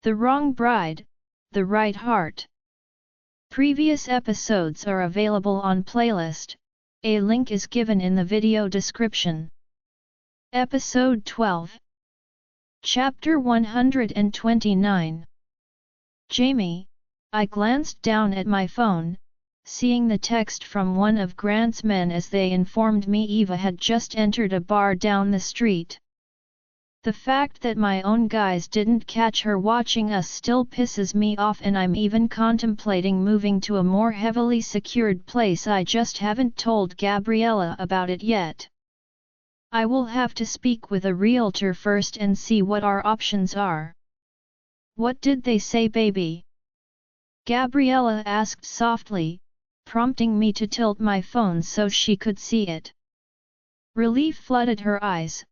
The Wrong Bride, The Right Heart. Previous episodes are available on playlist, a link is given in the video description. Episode 12. Chapter 129. Jamie, I glanced down at my phone, seeing the text from one of Grant's men as they informed me Eva had just entered a bar down the street. The fact that my own guys didn't catch her watching us still pisses me off, and I'm even contemplating moving to a more heavily secured place. I just haven't told Gabriella about it yet. I will have to speak with a realtor first and see what our options are. What did they say, baby? Gabriella asked softly, prompting me to tilt my phone so she could see it. Relief flooded her eyes,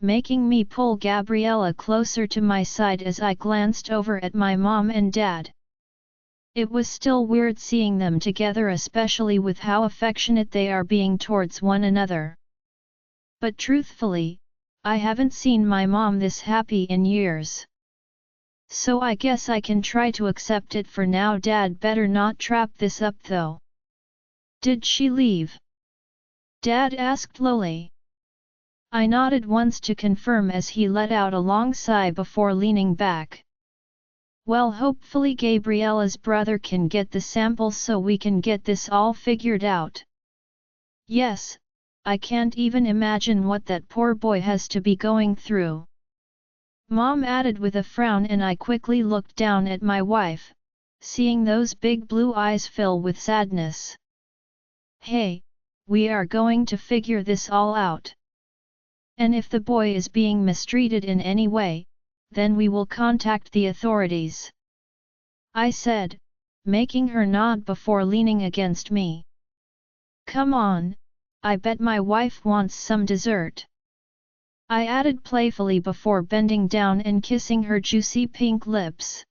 making me pull Gabriella closer to my side as I glanced over at my mom and dad. It was still weird seeing them together, especially with how affectionate they are being towards one another. But truthfully, I haven't seen my mom this happy in years. So I guess I can try to accept it for now. Dad better not trap this up though. Did she leave? Dad asked lowly. I nodded once to confirm as he let out a long sigh before leaning back. Well, hopefully Gabriella's brother can get the samples so we can get this all figured out. Yes, I can't even imagine what that poor boy has to be going through. Mom added with a frown, and I quickly looked down at my wife, seeing those big blue eyes fill with sadness. Hey, we are going to figure this all out. And if the boy is being mistreated in any way, then we will contact the authorities. I said, making her nod before leaning against me. Come on, I bet my wife wants some dessert. I added playfully before bending down and kissing her juicy pink lips.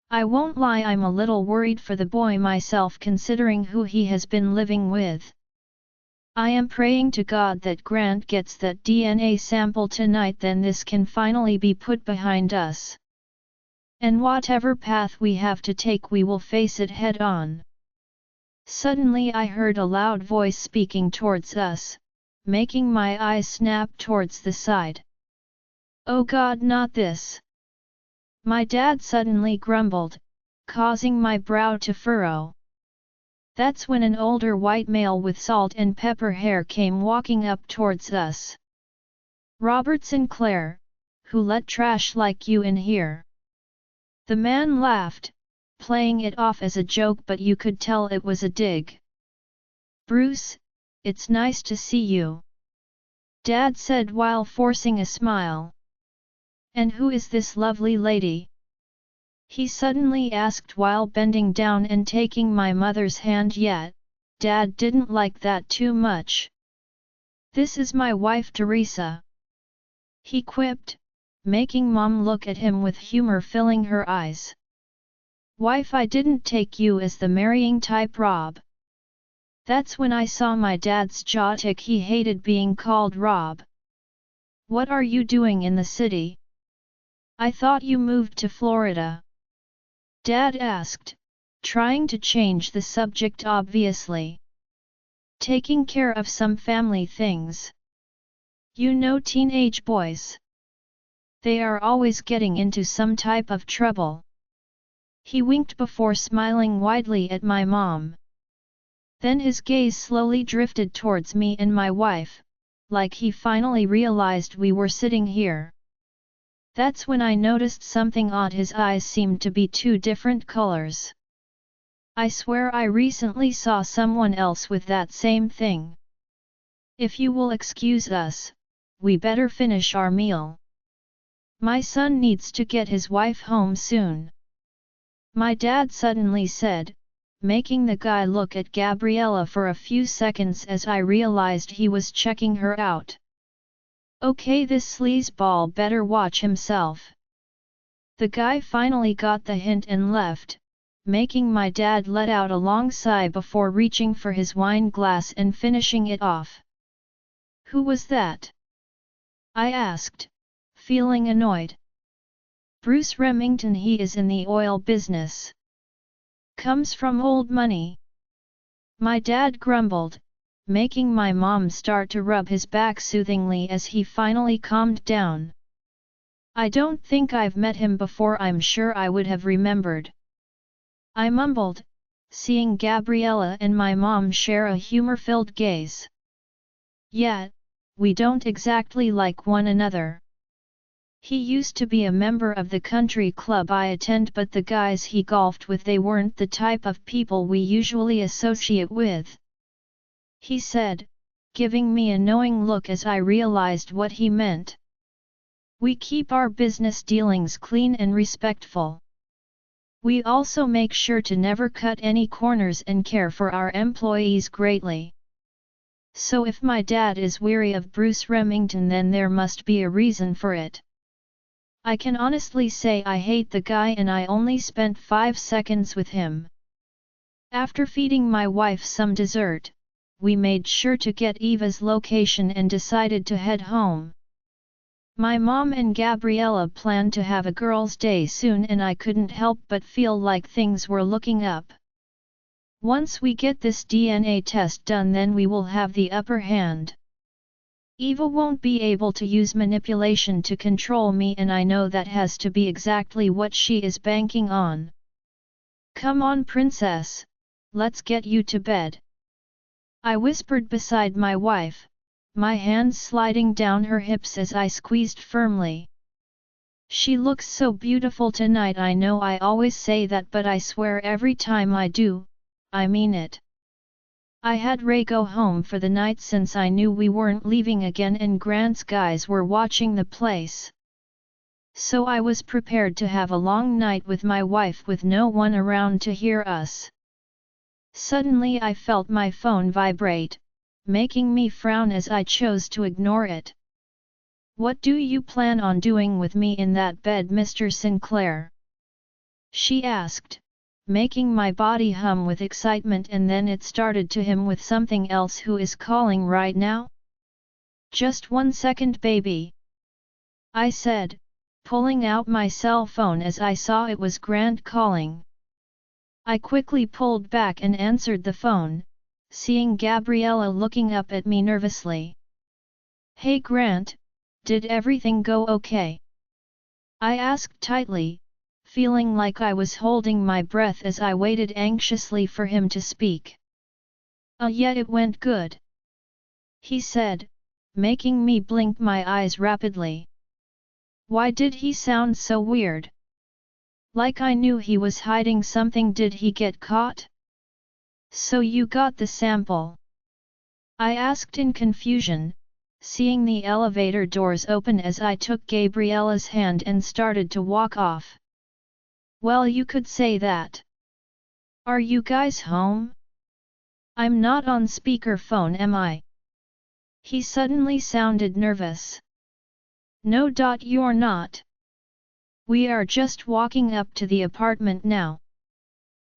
I won't lie, I'm a little worried for the boy myself, considering who he has been living with. I am praying to God that Grant gets that DNA sample tonight, then this can finally be put behind us. And whatever path we have to take, we will face it head on. Suddenly I heard a loud voice speaking towards us, making my eyes snap towards the side. Oh God, not this! My dad suddenly grumbled, causing my brow to furrow. That's when an older white male with salt and pepper hair came walking up towards us. Robert Sinclair, who let trash like you in here? The man laughed, playing it off as a joke, but you could tell it was a dig. Bruce, it's nice to see you, Dad said while forcing a smile. And who is this lovely lady? He suddenly asked while bending down and taking my mother's hand. Yet, Dad didn't like that too much. This is my wife Teresa, he quipped, making Mom look at him with humor filling her eyes. Wife, I didn't take you as the marrying type, Rob. That's when I saw my dad's jaw tick. He hated being called Rob. What are you doing in the city? I thought you moved to Florida, Dad asked, trying to change the subject obviously. Taking care of some family things. You know teenage boys. They are always getting into some type of trouble. He winked before smiling widely at my mom. Then his gaze slowly drifted towards me and my wife, like he finally realized we were sitting here. That's when I noticed something odd. His eyes seemed to be two different colors. I swear I recently saw someone else with that same thing. If you will excuse us, we better finish our meal. My son needs to get his wife home soon, my dad suddenly said, making the guy look at Gabriella for a few seconds as I realized he was checking her out. Okay, this sleazeball better watch himself. The guy finally got the hint and left, making my dad let out a long sigh before reaching for his wine glass and finishing it off. Who was that? I asked, feeling annoyed. Bruce Remington, he is in the oil business. Comes from old money. My dad grumbled, making my mom start to rub his back soothingly as he finally calmed down. I don't think I've met him before, I'm sure I would have remembered. I mumbled, seeing Gabriella and my mom share a humor-filled gaze. Yeah, we don't exactly like one another. He used to be a member of the country club I attend, but the guys he golfed with, they weren't the type of people we usually associate with. He said, giving me a knowing look as I realized what he meant. We keep our business dealings clean and respectful. We also make sure to never cut any corners and care for our employees greatly. So if my dad is weary of Bruce Remington, then there must be a reason for it. I can honestly say I hate the guy, and I only spent 5 seconds with him. After feeding my wife some dessert, we made sure to get Eva's location and decided to head home. My mom and Gabriella planned to have a girls' day soon, and I couldn't help but feel like things were looking up. Once we get this DNA test done, then we will have the upper hand. Eva won't be able to use manipulation to control me, and I know that has to be exactly what she is banking on. Come on, princess, let's get you to bed. I whispered beside my wife, my hands sliding down her hips as I squeezed firmly. She looks so beautiful tonight. I know I always say that, but I swear every time I do, I mean it. I had Ray go home for the night since I knew we weren't leaving again and Grant's guys were watching the place. So I was prepared to have a long night with my wife with no one around to hear us. Suddenly I felt my phone vibrate, making me frown as I chose to ignore it. What do you plan on doing with me in that bed, Mr. Sinclair? She asked, making my body hum with excitement, and then it started to hum with something else. Who is calling right now? Just 1 second, baby, I said, pulling out my cell phone as I saw it was Grant calling. I quickly pulled back and answered the phone, seeing Gabriella looking up at me nervously. Hey Grant, did everything go okay? I asked tightly, feeling like I was holding my breath as I waited anxiously for him to speak. Yeah, it went good, he said, making me blink my eyes rapidly. Why did he sound so weird? Like I knew he was hiding something. Did he get caught? So you got the sample? I asked in confusion, seeing the elevator doors open as I took Gabriella's hand and started to walk off. Well, you could say that. Are you guys home? I'm not on speakerphone, am I? He suddenly sounded nervous. No, you're not. We are just walking up to the apartment now.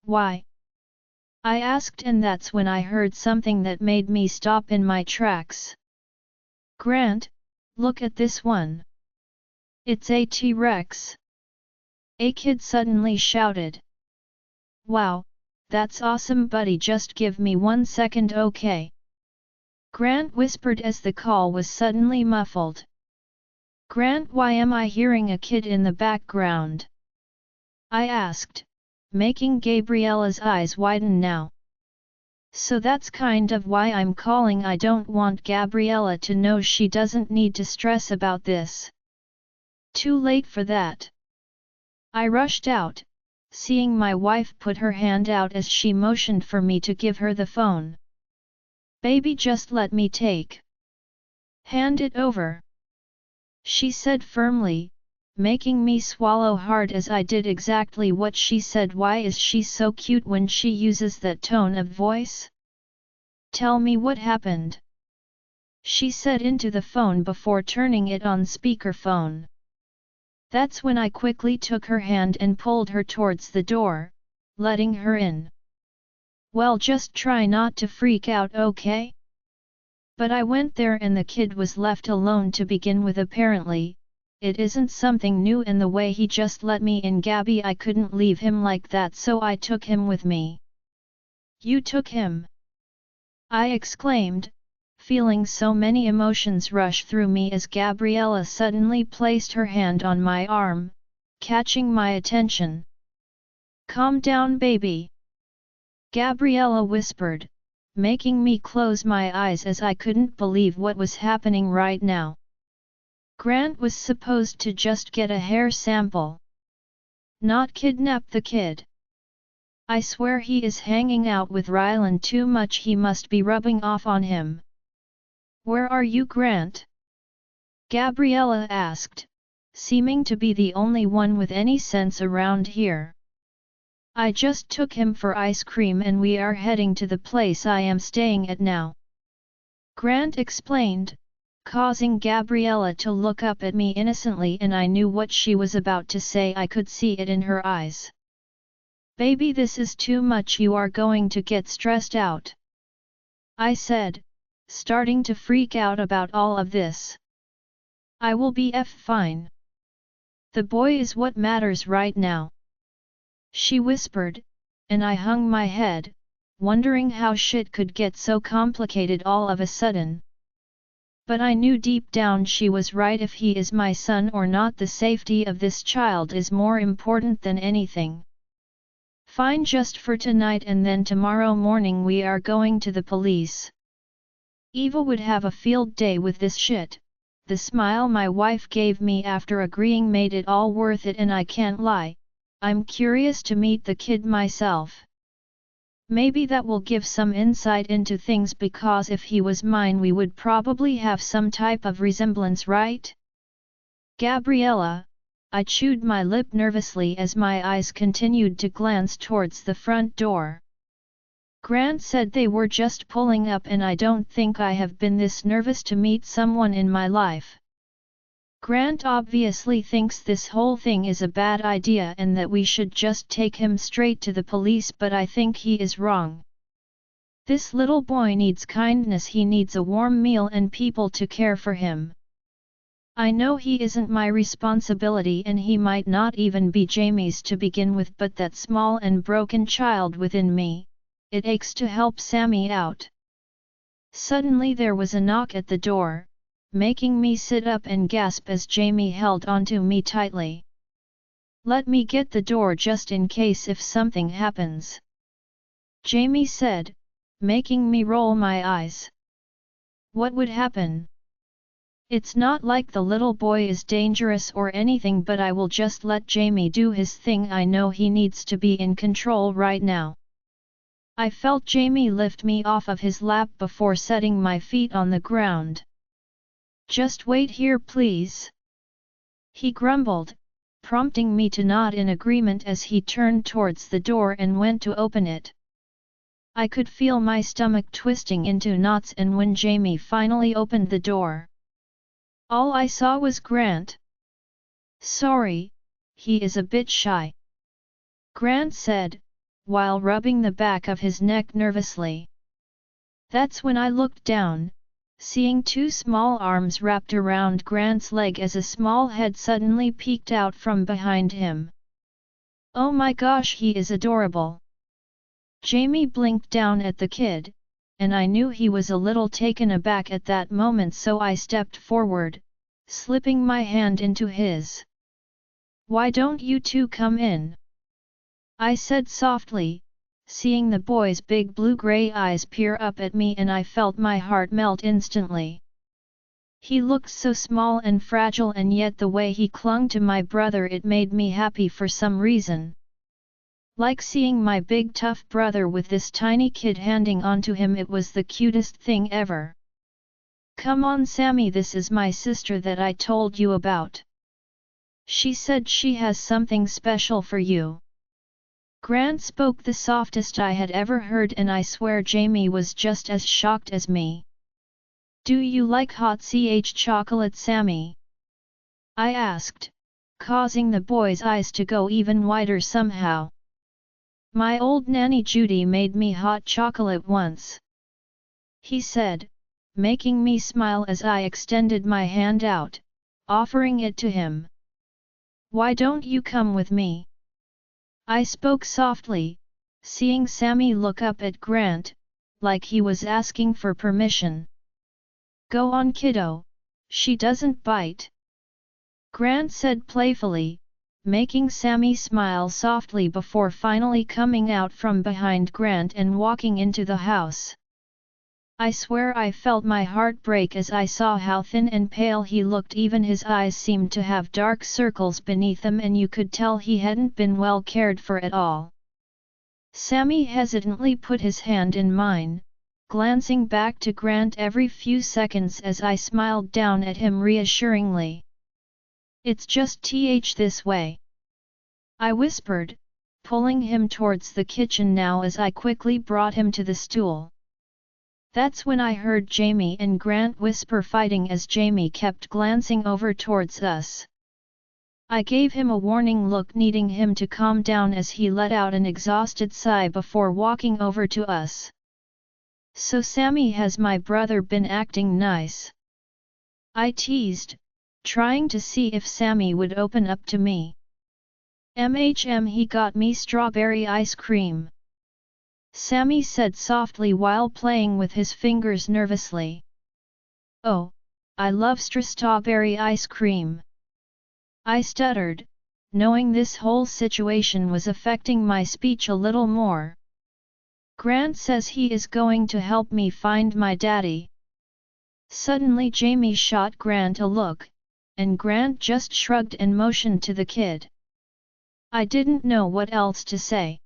Why? I asked, and that's when I heard something that made me stop in my tracks. Grant, look at this one. It's a T-Rex. A kid suddenly shouted. Wow, that's awesome, buddy, just give me 1 second, okay? Grant whispered as the call was suddenly muffled. Grant, why am I hearing a kid in the background? I asked, making Gabriella's eyes widen now. So that's kind of why I'm calling. I don't want Gabriella to know. She doesn't need to stress about this. Too late for that. I rushed out, seeing my wife put her hand out as she motioned for me to give her the phone. Baby, just let me take. Hand it over, she said firmly, making me swallow hard as I did exactly what she said. Why is she so cute when she uses that tone of voice? Tell me what happened, she said into the phone before turning it on speakerphone. That's when I quickly took her hand and pulled her towards the door, letting her in. Well, just try not to freak out, okay? But I went there and the kid was left alone to begin with. Apparently, it isn't something new, and the way he just let me in, Gabby, I couldn't leave him like that, so I took him with me." "You took him?" I exclaimed, feeling so many emotions rush through me as Gabriella suddenly placed her hand on my arm, catching my attention. "Calm down, baby," Gabriella whispered, making me close my eyes as I couldn't believe what was happening right now. Grant was supposed to just get a hair sample, not kidnap the kid. I swear he is hanging out with Rylan too much, he must be rubbing off on him. "Where are you, Grant?" Gabriella asked, seeming to be the only one with any sense around here. "I just took him for ice cream and we are heading to the place I am staying at now," Grant explained, causing Gabriella to look up at me innocently, and I knew what she was about to say. I could see it in her eyes. "Baby, this is too much, you are going to get stressed out," I said, starting to freak out about all of this. "I will be fine. The boy is what matters right now," she whispered, and I hung my head, wondering how shit could get so complicated all of a sudden. But I knew deep down she was right. If he is my son or not, the safety of this child is more important than anything. "Fine, just for tonight, and then tomorrow morning we are going to the police." Eva would have a field day with this shit. The smile my wife gave me after agreeing made it all worth it, and I can't lie, I'm curious to meet the kid myself. Maybe that will give some insight into things, because if he was mine we would probably have some type of resemblance, right? "Gabriella," I chewed my lip nervously as my eyes continued to glance towards the front door. "Grant said they were just pulling up, and I don't think I have been this nervous to meet someone in my life. Grant obviously thinks this whole thing is a bad idea and that we should just take him straight to the police, but I think he is wrong. This little boy needs kindness, he needs a warm meal and people to care for him. I know he isn't my responsibility, and he might not even be Jamie's to begin with, but that small and broken child within me, it aches to help Sammy out." Suddenly there was a knock at the door, making me sit up and gasp as Jamie held onto me tightly. "Let me get the door just in case if something happens," Jamie said, making me roll my eyes. "What would happen? It's not like the little boy is dangerous or anything, but I will just let Jamie do his thing. I know he needs to be in control right now." I felt Jamie lift me off of his lap before setting my feet on the ground. "Just wait here, please," he grumbled, prompting me to nod in agreement as he turned towards the door and went to open it. I could feel my stomach twisting into knots, and when Jamie finally opened the door, all I saw was Grant. "Sorry, he is a bit shy," Grant said, while rubbing the back of his neck nervously. That's when I looked down, seeing two small arms wrapped around Grant's leg as a small head suddenly peeked out from behind him. "Oh my gosh, he is adorable!" Jamie blinked down at the kid, and I knew he was a little taken aback at that moment, so I stepped forward, slipping my hand into his. "Why don't you two come in?" I said softly, seeing the boy's big blue-gray eyes peer up at me, and I felt my heart melt instantly. He looked so small and fragile, and yet the way he clung to my brother, it made me happy for some reason. Like seeing my big tough brother with this tiny kid handing onto him, it was the cutest thing ever. "Come on, Sammy, this is my sister that I told you about. She said she has something special for you." Grant spoke the softest I had ever heard, and I swear Jamie was just as shocked as me. "Do you like hot chocolate, Sammy?" I asked, causing the boy's eyes to go even wider somehow. "My old nanny Judy made me hot chocolate once," he said, making me smile as I extended my hand out, offering it to him. "Why don't you come with me?" I spoke softly, seeing Sammy look up at Grant, like he was asking for permission. "Go on, kiddo, she doesn't bite," Grant said playfully, making Sammy smile softly before finally coming out from behind Grant and walking into the house. I swear I felt my heart break as I saw how thin and pale he looked. Even his eyes seemed to have dark circles beneath them, and you could tell he hadn't been well cared for at all. Sammy hesitantly put his hand in mine, glancing back to Grant every few seconds as I smiled down at him reassuringly. "It's just this way," I whispered, pulling him towards the kitchen now as I quickly brought him to the stool. That's when I heard Jamie and Grant whisper, fighting as Jamie kept glancing over towards us. I gave him a warning look, needing him to calm down as he let out an exhausted sigh before walking over to us. "So Sammy, has my brother been acting nice?" I teased, trying to see if Sammy would open up to me. He got me strawberry ice cream," Sammy said softly while playing with his fingers nervously. "Oh, I love strawberry ice cream," I stuttered, knowing this whole situation was affecting my speech a little more. "Grant says he is going to help me find my daddy." Suddenly Jamie shot Grant a look, and Grant just shrugged and motioned to the kid. I didn't know what else to say.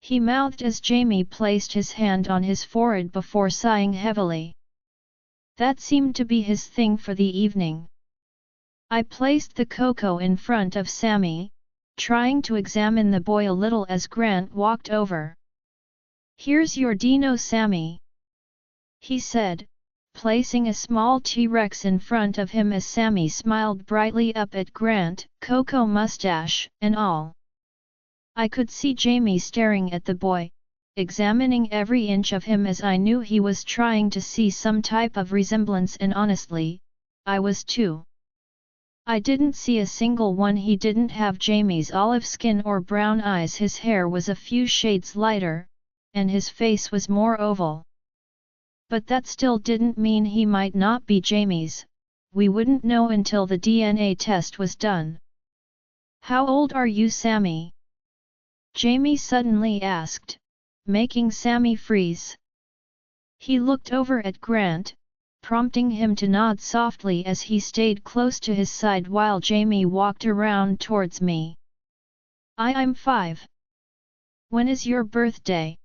He mouthed as Jamie placed his hand on his forehead before sighing heavily. That seemed to be his thing for the evening. I placed the cocoa in front of Sammy, trying to examine the boy a little as Grant walked over. "Here's your dino, Sammy," he said, placing a small T-Rex in front of him as Sammy smiled brightly up at Grant, cocoa mustache and all. I could see Jamie staring at the boy, examining every inch of him, as I knew he was trying to see some type of resemblance, and honestly, I was too. I didn't see a single one. He didn't have Jamie's olive skin or brown eyes. His hair was a few shades lighter, and his face was more oval. But that still didn't mean he might not be Jamie's. We wouldn't know until the DNA test was done. "How old are you, Sammy?" Jamie suddenly asked, making Sammy freeze. He looked over at Grant, prompting him to nod softly as he stayed close to his side while Jamie walked around towards me. I'm 5. "When is your birthday?"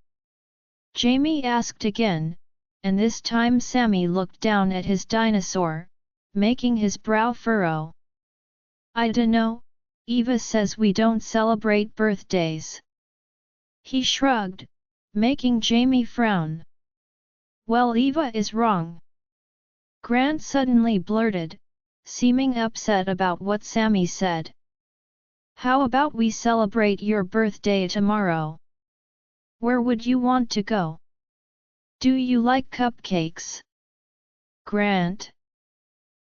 Jamie asked again, and this time Sammy looked down at his dinosaur, making his brow furrow. "I dunno, Eva says we don't celebrate birthdays." He shrugged, making Jamie frown. "Well, Eva is wrong," Grant suddenly blurted, seeming upset about what Sammy said. "How about we celebrate your birthday tomorrow? Where would you want to go? Do you like cupcakes?" "Grant?"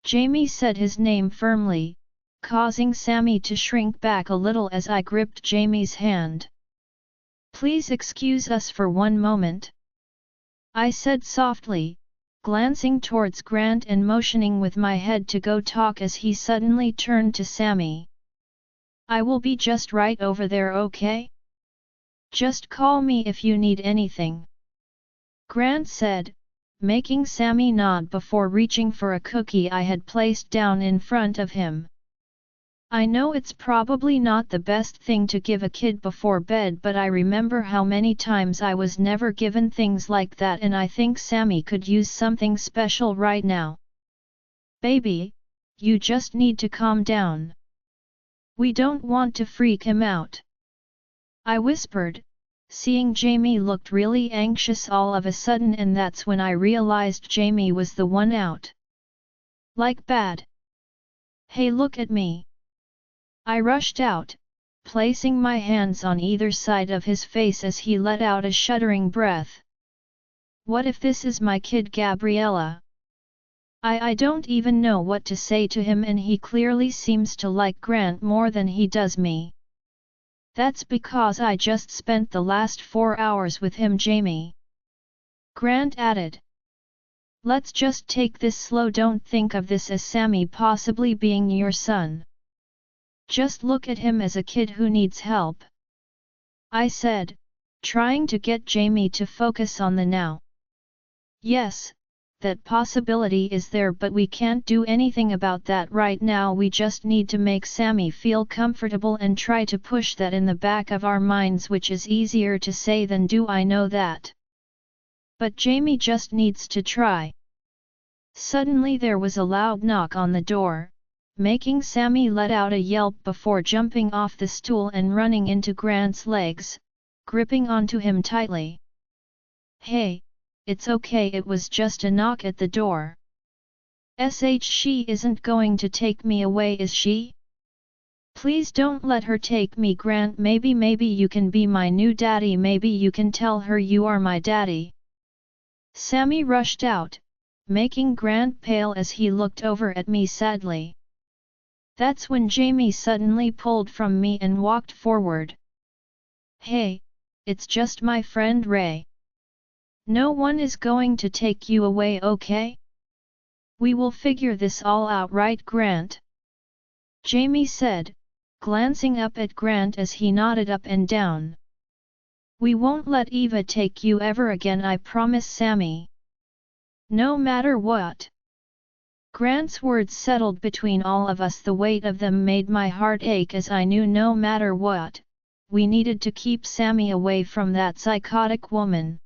Jamie said his name firmly, causing Sammy to shrink back a little as I gripped Jamie's hand. "Please excuse us for one moment," I said softly, glancing towards Grant and motioning with my head to go talk as he suddenly turned to Sammy. "I will be just right over there, okay? Just call me if you need anything," Grant said, making Sammy nod before reaching for a cookie I had placed down in front of him. I know it's probably not the best thing to give a kid before bed, but I remember how many times I was never given things like that, and I think Sammy could use something special right now. "Baby, you just need to calm down. We don't want to freak him out," I whispered, seeing Jamie looked really anxious all of a sudden, and that's when I realized Jamie was the one out. Like bad. "Hey, look at me." I rushed out, placing my hands on either side of his face as he let out a shuddering breath. "What if this is my kid, Gabriella?" I don't even know what to say to him, and he clearly seems to like Grant more than he does me. That's because I just spent the last 4 hours with him, Jamie. Grant added. Let's just take this slow, don't think of this as Sammy possibly being your son. Just look at him as a kid who needs help. I said, trying to get Jamie to focus on the now. Yes, that possibility is there, but we can't do anything about that right now. We just need to make Sammy feel comfortable and try to push that in the back of our minds, which is easier to say than do, I know that. But Jamie just needs to try. Suddenly there was a loud knock on the door, making Sammy let out a yelp before jumping off the stool and running into Grant's legs, gripping onto him tightly. Hey, it's okay, it was just a knock at the door. She isn't going to take me away, is she? Please don't let her take me, Grant. Maybe you can be my new daddy, maybe you can tell her you are my daddy. Sammy rushed out, making Grant pale as he looked over at me sadly. That's when Jamie suddenly pulled from me and walked forward. Hey, it's just my friend Ray. No one is going to take you away, okay? We will figure this all out, right, Grant? Jamie said, glancing up at Grant as he nodded up and down. We won't let Eva take you ever again, I promise, Sammy. No matter what. Grant's words settled between all of us. The weight of them made my heart ache, as I knew no matter what, we needed to keep Sammy away from that psychotic woman.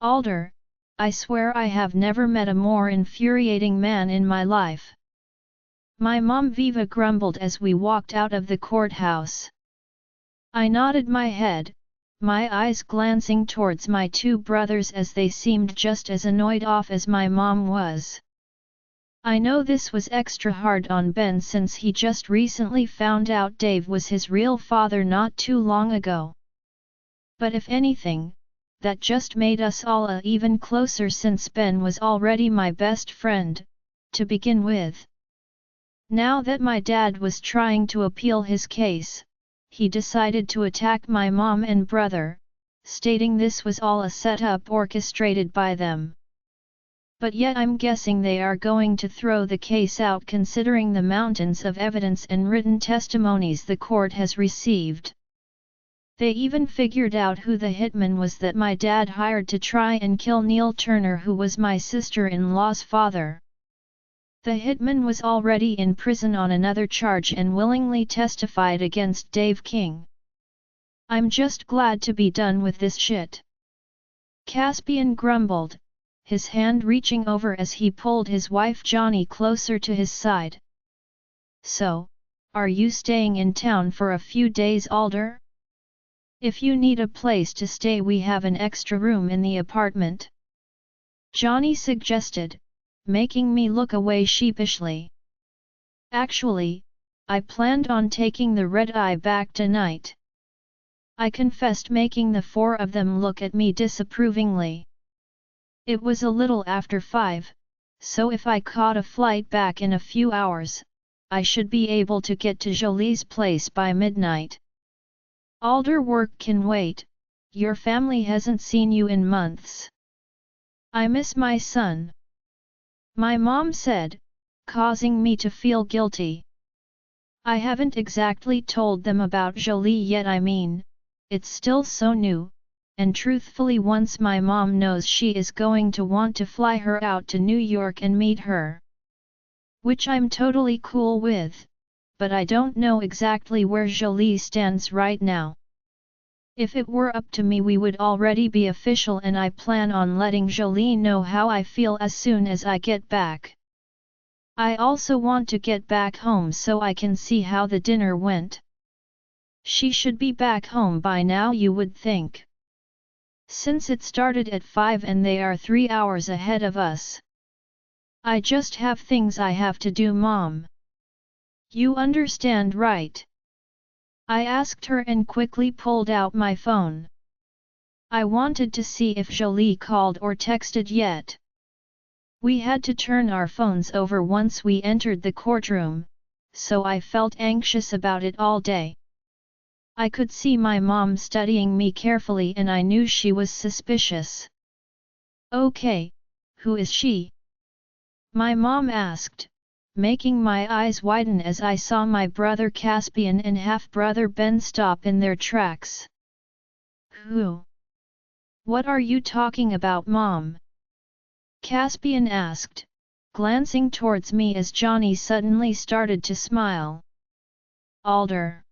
Alder, I swear I have never met a more infuriating man in my life. My mom, Viva grumbled as we walked out of the courthouse. I nodded my head, my eyes glancing towards my two brothers as they seemed just as annoyed off as my mom was. I know this was extra hard on Ben since he just recently found out Dave was his real father not too long ago. But if anything, that just made us all even closer since Ben was already my best friend, to begin with. Now that my dad was trying to appeal his case, he decided to attack my mom and brother, stating this was all a setup orchestrated by them. But yet I'm guessing they are going to throw the case out considering the mountains of evidence and written testimonies the court has received. They even figured out who the hitman was that my dad hired to try and kill Neil Turner, who was my sister-in-law's father. The hitman was already in prison on another charge and willingly testified against Dave King. I'm just glad to be done with this shit. Caspian grumbled, his hand reaching over as he pulled his wife Johnny closer to his side. So, are you staying in town for a few days, Alder? If you need a place to stay, we have an extra room in the apartment. Johnny suggested, making me look away sheepishly. Actually, I planned on taking the red-eye back tonight. I confessed, making the four of them look at me disapprovingly. It was a little after 5, so if I caught a flight back in a few hours, I should be able to get to Jolie's place by midnight. Alder, work can wait, your family hasn't seen you in months. I miss my son. My mom said, causing me to feel guilty. I haven't exactly told them about Jolie yet, I mean, it's still so new, and truthfully once my mom knows, she is going to want to fly her out to New York and meet her. Which I'm totally cool with, but I don't know exactly where Jolie stands right now. If it were up to me, we would already be official, and I plan on letting Jolie know how I feel as soon as I get back. I also want to get back home so I can see how the dinner went. She should be back home by now, you would think. Since it started at 5 and they are 3 hours ahead of us. I just have things I have to do, Mom. You understand, right? I asked her and quickly pulled out my phone. I wanted to see if Jolie called or texted yet. We had to turn our phones over once we entered the courtroom, so I felt anxious about it all day. I could see my mom studying me carefully and I knew she was suspicious. Okay, who is she? My mom asked, making my eyes widen as I saw my brother Caspian and half-brother Ben stop in their tracks. Who? What are you talking about, Mom? Caspian asked, glancing towards me as Johnny suddenly started to smile. Alder.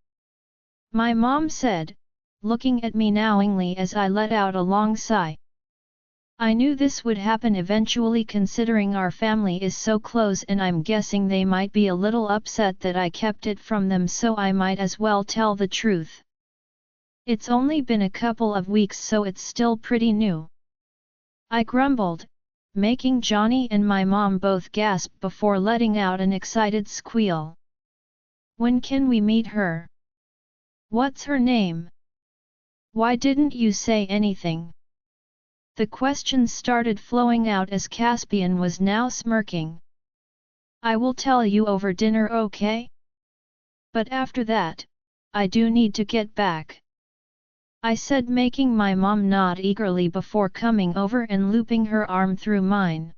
My mom said, looking at me knowingly as I let out a long sigh. I knew this would happen eventually considering our family is so close and I'm guessing they might be a little upset that I kept it from them, so I might as well tell the truth. It's only been a couple of weeks, so it's still pretty new. I grumbled, making Johnny and my mom both gasp before letting out an excited squeal. When can we meet her? What's her name? Why didn't you say anything? The questions started flowing out as Caspian was now smirking. I will tell you over dinner, okay? But after that, I do need to get back, I said, making my mom nod eagerly before coming over and looping her arm through mine.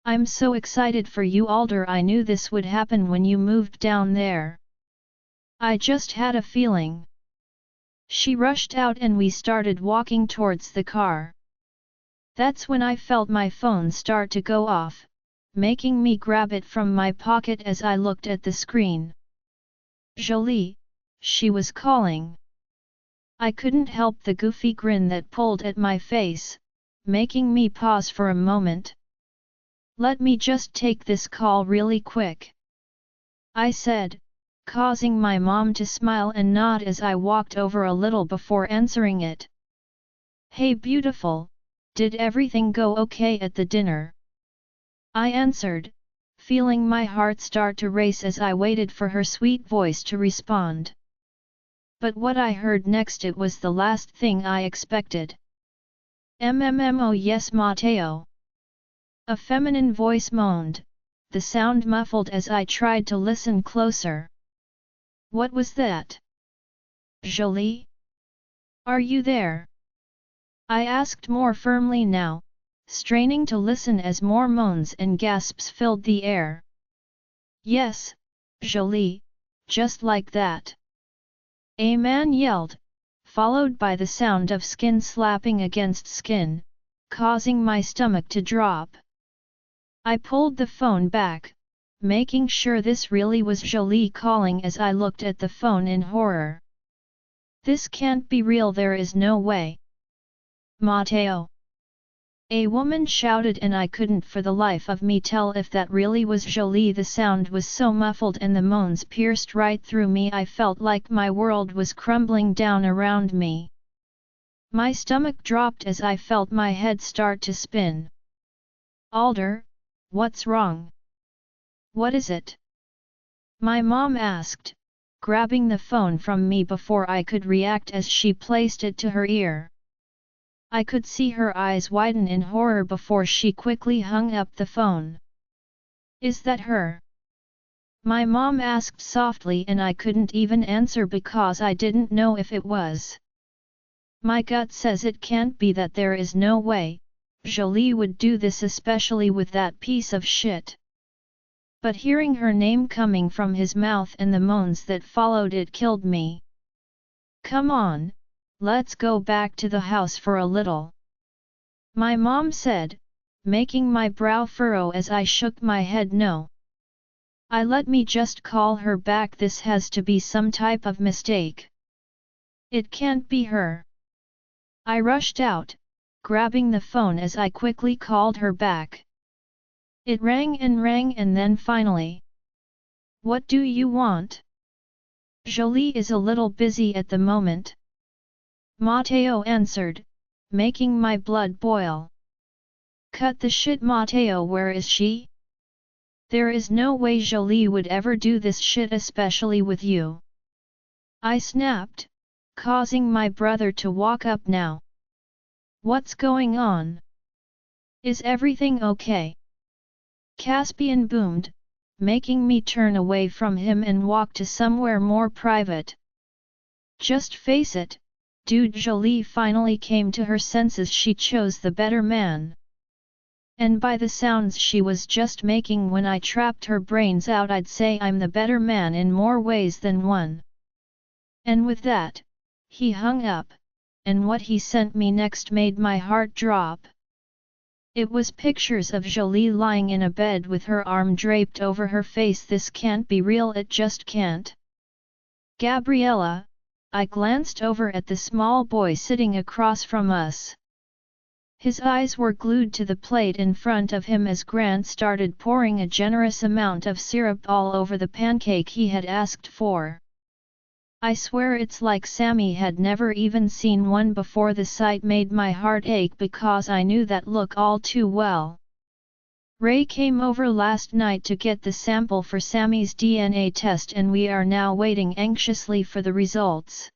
I'm so excited for you, Alder. I knew this would happen when you moved down there. I just had a feeling. She rushed out and we started walking towards the car. That's when I felt my phone start to go off, making me grab it from my pocket as I looked at the screen. Jolie, she was calling. I couldn't help the goofy grin that pulled at my face, making me pause for a moment. Let me just take this call really quick, I said, causing my mom to smile and nod as I walked over a little before answering it. Hey beautiful, did everything go okay at the dinner? I answered, feeling my heart start to race as I waited for her sweet voice to respond. But what I heard next, it was the last thing I expected. Oh yes, Mateo. A feminine voice moaned, the sound muffled as I tried to listen closer. What was that? Jolie? Are you there? I asked more firmly now, straining to listen as more moans and gasps filled the air. Yes, Jolie, just like that. A man yelled, followed by the sound of skin slapping against skin, causing my stomach to drop. I pulled the phone back, making sure this really was Jolie calling as I looked at the phone in horror. This can't be real, there is no way. Mateo! A woman shouted, and I couldn't for the life of me tell if that really was Jolie. The sound was so muffled and the moans pierced right through me, I felt like my world was crumbling down around me. My stomach dropped as I felt my head start to spin. Alder, what's wrong? What is it? My mom asked, grabbing the phone from me before I could react as she placed it to her ear. I could see her eyes widen in horror before she quickly hung up the phone. Is that her? My mom asked softly, and I couldn't even answer because I didn't know if it was. My gut says it can't be, that there is no way Jolie would do this, especially with that piece of shit. But hearing her name coming from his mouth and the moans that followed, it killed me. Come on, let's go back to the house for a little, my mom said, making my brow furrow as I shook my head no. Let me just call her back, this has to be some type of mistake. It can't be her. I rushed out, grabbing the phone as I quickly called her back. It rang and then finally. What do you want? Jolie is a little busy at the moment, Mateo answered, making my blood boil. Cut the shit, Mateo, where is she? There is no way Jolie would ever do this shit, especially with you, I snapped, causing my brother to walk up now. What's going on? Is everything okay? Caspian boomed, making me turn away from him and walk to somewhere more private. Just face it, dude. Jolie finally came to her senses. She chose the better man. And by the sounds she was just making when I trapped her brains out, I'd say I'm the better man in more ways than one. And with that, he hung up, and what he sent me next made my heart drop. It was pictures of Jolie lying in a bed with her arm draped over her face. This can't be real, it just can't. Gabriella, I glanced over at the small boy sitting across from us. His eyes were glued to the plate in front of him as Grant started pouring a generous amount of syrup all over the pancake he had asked for. I swear it's like Sammy had never even seen one before. The sight made my heart ache because I knew that look all too well. Ray came over last night to get the sample for Sammy's DNA test, and we are now waiting anxiously for the results.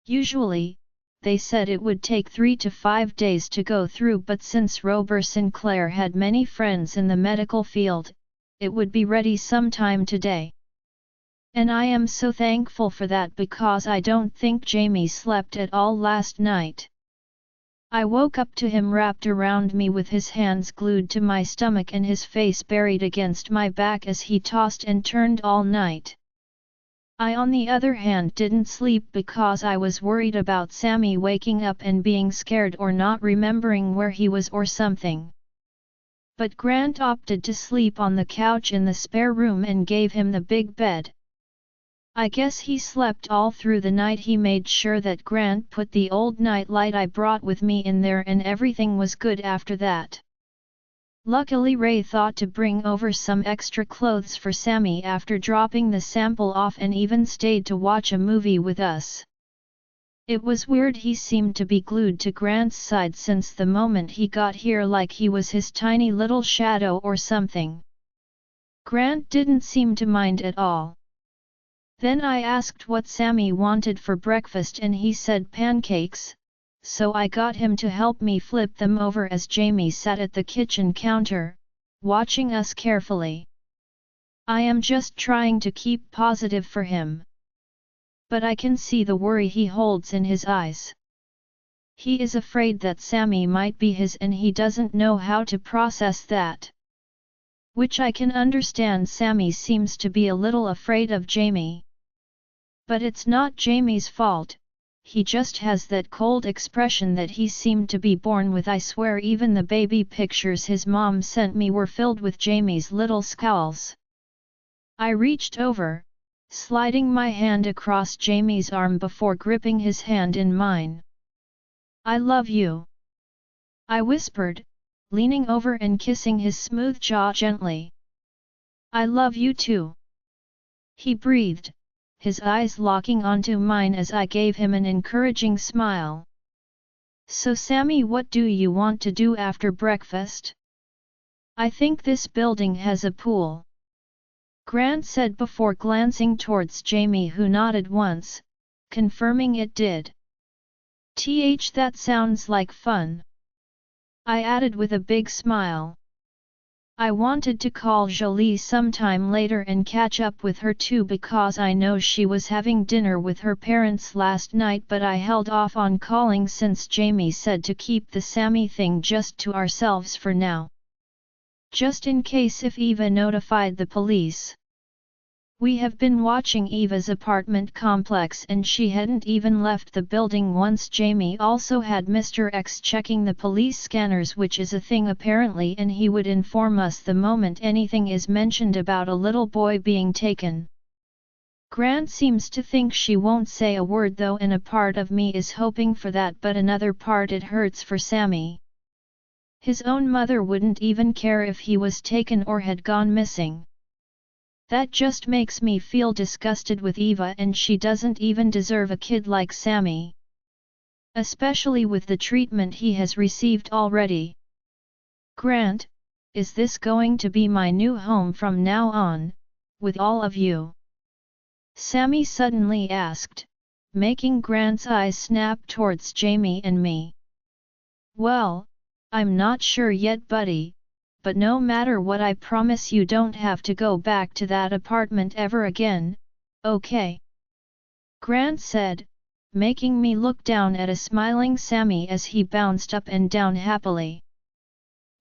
Usually, they said it would take 3 to 5 days to go through, but since Robert Sinclair had many friends in the medical field, it would be ready sometime today. And I am so thankful for that because I don't think Jamie slept at all last night. I woke up to him wrapped around me with his hands glued to my stomach and his face buried against my back as he tossed and turned all night. I, on the other hand, didn't sleep because I was worried about Sammy waking up and being scared or not remembering where he was or something. But Grant opted to sleep on the couch in the spare room and gave him the big bed. I guess he slept all through the night. He made sure that Grant put the old night light I brought with me in there, and everything was good after that. Luckily Ray thought to bring over some extra clothes for Sammy after dropping the sample off, and even stayed to watch a movie with us. It was weird, he seemed to be glued to Grant's side since the moment he got here, like he was his tiny little shadow or something. Grant didn't seem to mind at all. Then I asked what Sammy wanted for breakfast and he said pancakes, so I got him to help me flip them over as Jamie sat at the kitchen counter, watching us carefully. I am just trying to keep positive for him. But I can see the worry he holds in his eyes. He is afraid that Sammy might be his and he doesn't know how to process that. Which I can understand. Sammy seems to be a little afraid of Jamie. But it's not Jamie's fault, he just has that cold expression that he seemed to be born with. I swear even the baby pictures his mom sent me were filled with Jamie's little scowls. I reached over, sliding my hand across Jamie's arm before gripping his hand in mine. "I love you," I whispered, leaning over and kissing his smooth jaw gently. "I love you too," he breathed, his eyes locking onto mine as I gave him an encouraging smile. "So Sammy, what do you want to do after breakfast?" "I think this building has a pool," Grant said before glancing towards Jamie, who nodded once, confirming it did. That sounds like fun," I added with a big smile. I wanted to call Jolie sometime later and catch up with her too because I know she was having dinner with her parents last night, but I held off on calling since Jamie said to keep the Sammy thing just to ourselves for now. Just in case if Eva notified the police. We have been watching Eva's apartment complex and she hadn't even left the building once. Jamie also had Mr. X checking the police scanners, which is a thing apparently, and he would inform us the moment anything is mentioned about a little boy being taken. Grant seems to think she won't say a word though, and a part of me is hoping for that, but another part it hurts for Sammy. His own mother wouldn't even care if he was taken or had gone missing. That just makes me feel disgusted with Eva, and she doesn't even deserve a kid like Sammy. Especially with the treatment he has received already. "Grant, is this going to be my new home from now on, with all of you?" Sammy suddenly asked, making Grant's eyes snap towards Jamie and me. "Well, I'm not sure yet, buddy," but no matter what I promise you don't have to go back to that apartment ever again, okay? Grant said, making me look down at a smiling Sammy as he bounced up and down happily.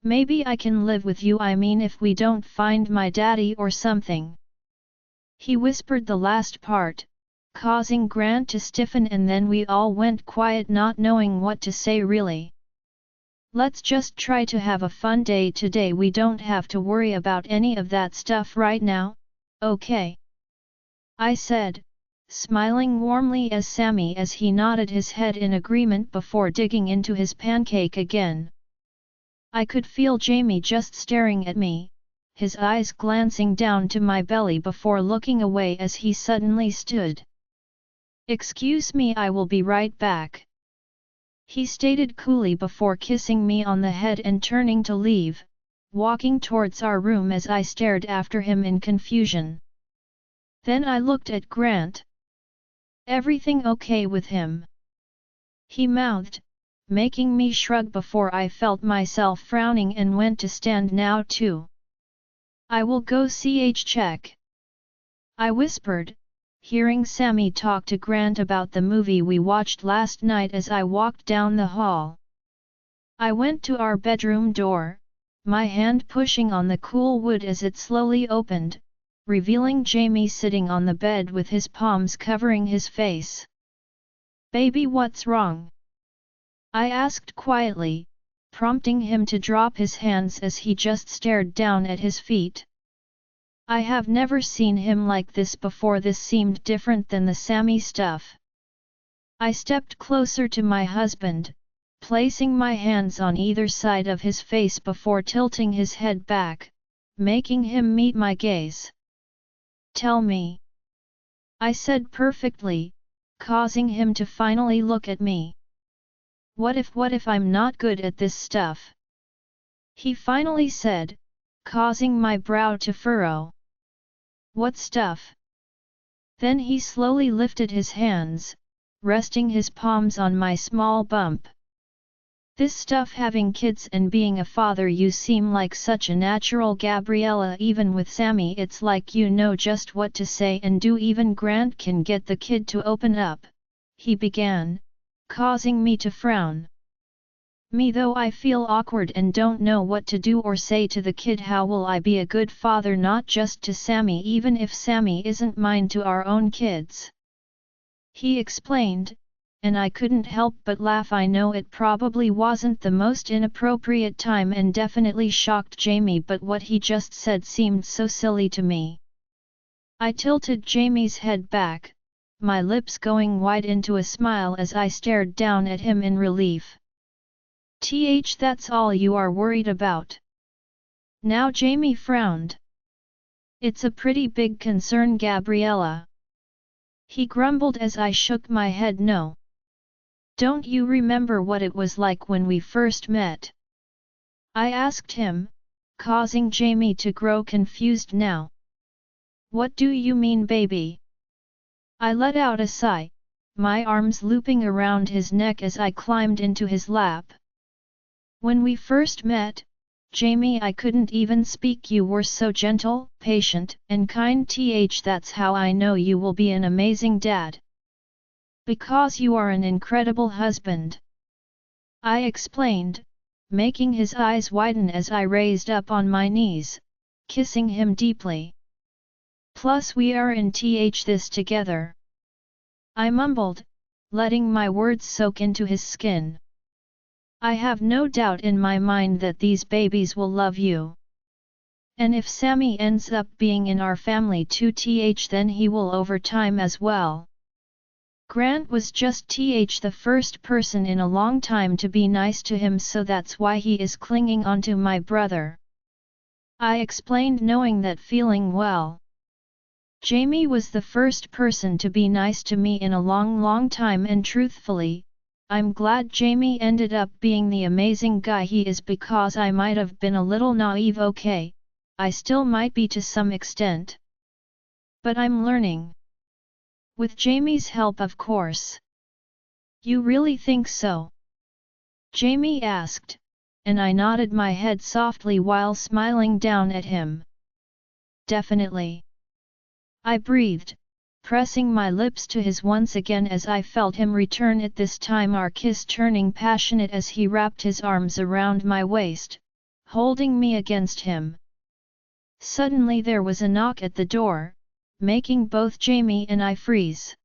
Maybe I can live with you, I mean if we don't find my daddy or something. He whispered the last part, causing Grant to stiffen, and then we all went quiet, not knowing what to say really. Let's just try to have a fun day today, we don't have to worry about any of that stuff right now, okay? I said, smiling warmly as Sammy as he nodded his head in agreement before digging into his pancake again. I could feel Jamie just staring at me, his eyes glancing down to my belly before looking away as he suddenly stood. "Excuse me, I will be right back," he stated coolly before kissing me on the head and turning to leave, walking towards our room as I stared after him in confusion. Then I looked at Grant. "Everything okay with him?" he mouthed, making me shrug before I felt myself frowning and went to stand now too. "I will go check," I whispered, hearing Sammy talk to Grant about the movie we watched last night as I walked down the hall. I went to our bedroom door, my hand pushing on the cool wood as it slowly opened, revealing Jamie sitting on the bed with his palms covering his face. "Baby, what's wrong?" I asked quietly, prompting him to drop his hands as he just stared down at his feet. I have never seen him like this before. This seemed different than the Sammy stuff. I stepped closer to my husband, placing my hands on either side of his face before tilting his head back, making him meet my gaze. "Tell me," I said perfectly, causing him to finally look at me. What if I'm not good at this stuff?" he finally said, causing my brow to furrow. "What stuff?" Then he slowly lifted his hands, resting his palms on my small bump. "This stuff, having kids and being a father. You seem like such a natural, Gabriella. Even with Sammy it's like you know just what to say and do. Even Grant can get the kid to open up," he began, causing me to frown. "Me though, I feel awkward and don't know what to do or say to the kid. How will I be a good father, not just to Sammy, even if Sammy isn't mine, to our own kids?" he explained, and I couldn't help but laugh. I know it probably wasn't the most inappropriate time and definitely shocked Jamie, but what he just said seemed so silly to me. I tilted Jamie's head back, my lips going wide into a smile as I stared down at him in relief. That's all you are worried about?" Now Jamie frowned. "It's a pretty big concern, Gabriella," he grumbled as I shook my head no. "Don't you remember what it was like when we first met?" I asked him, causing Jamie to grow confused now. "What do you mean, baby?" I let out a sigh, my arms looping around his neck as I climbed into his lap. "When we first met, Jamie, I couldn't even speak. You were so gentle, patient, and kind. That's how I know you will be an amazing dad. Because you are an incredible husband," I explained, making his eyes widen as I raised up on my knees, kissing him deeply. "Plus we are in this together," I mumbled, letting my words soak into his skin. "I have no doubt in my mind that these babies will love you. And if Sammy ends up being in our family too, then he will over time as well. Grant was just the first person in a long time to be nice to him, so that's why he is clinging onto my brother," I explained, knowing that feeling well. "Jamie was the first person to be nice to me in a long time, and truthfully, I'm glad Jamie ended up being the amazing guy he is, because I might have been a little naive. Okay, I still might be to some extent. But I'm learning. With Jamie's help, of course." "You really think so?" Jamie asked, and I nodded my head softly while smiling down at him. Definitely. I breathed, pressing my lips to his once again as I felt him return at this time, our kiss turning passionate as he wrapped his arms around my waist, holding me against him. Suddenly there was a knock at the door, making both Jamie and I freeze.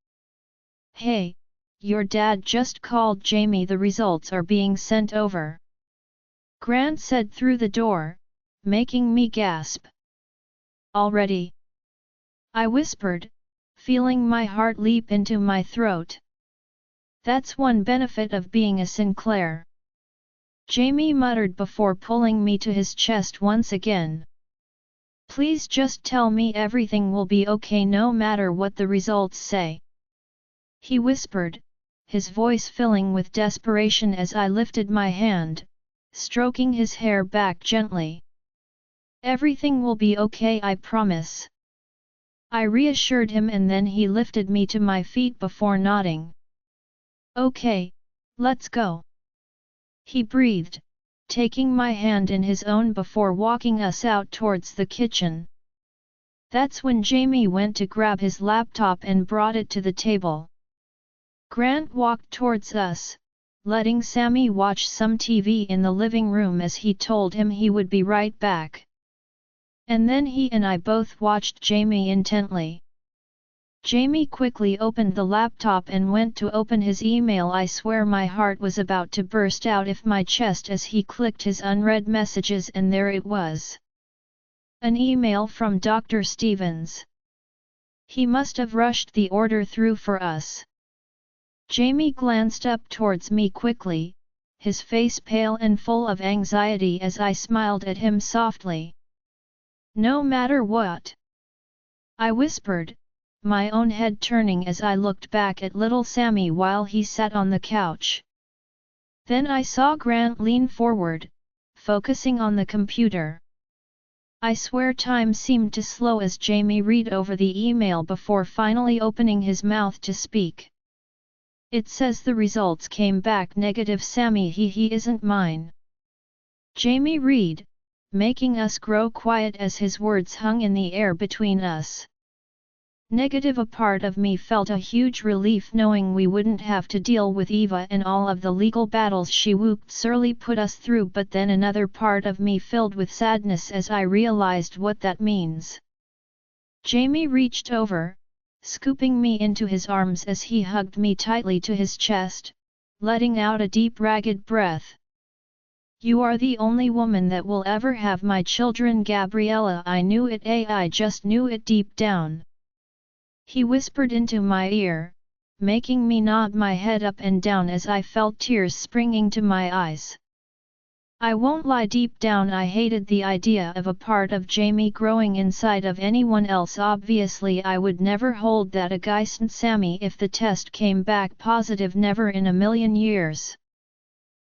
"Hey, your dad just called Jamie, the results are being sent over," Grant said through the door, making me gasp. "Already?" I whispered, feeling my heart leap into my throat. "That's one benefit of being a Sinclair," Jamie muttered before pulling me to his chest once again. "Please just tell me everything will be okay no matter what the results say," he whispered, his voice filling with desperation as I lifted my hand, stroking his hair back gently. "Everything will be okay, I promise," I reassured him, and then he lifted me to my feet before nodding. "Okay, let's go," he breathed, taking my hand in his own before walking us out towards the kitchen. That's when Jamie went to grab his laptop and brought it to the table. Grant walked towards us, letting Sammy watch some TV in the living room as he told him he would be right back. And then he and I both watched Jamie intently. Jamie quickly opened the laptop and went to open his email. I swear my heart was about to burst out of my chest as he clicked his unread messages, and there it was. An email from Dr. Stevens. He must have rushed the order through for us. Jamie glanced up towards me quickly, his face pale and full of anxiety as I smiled at him softly. "No matter what?" I whispered, my own head turning as I looked back at little Sammy while he sat on the couch. Then I saw Grant lean forward, focusing on the computer. I swear time seemed to slow as Jamie read over the email before finally opening his mouth to speak. "It says the results came back negative, Sammy. He isn't mine," Jamie read, making us grow quiet as his words hung in the air between us. Negative. A part of me felt a huge relief knowing we wouldn't have to deal with Eva and all of the legal battles she would surely put us through, but then another part of me filled with sadness as I realized what that means. Jamie reached over, scooping me into his arms as he hugged me tightly to his chest, letting out a deep ragged breath. "You are the only woman that will ever have my children, Gabriella. I knew it, I just knew it deep down," he whispered into my ear, making me nod my head up and down as I felt tears springing to my eyes. I won't lie, deep down I hated the idea of a part of Jamie growing inside of anyone else. Obviously I would never hold that against Sammy if the test came back positive, never in a million years.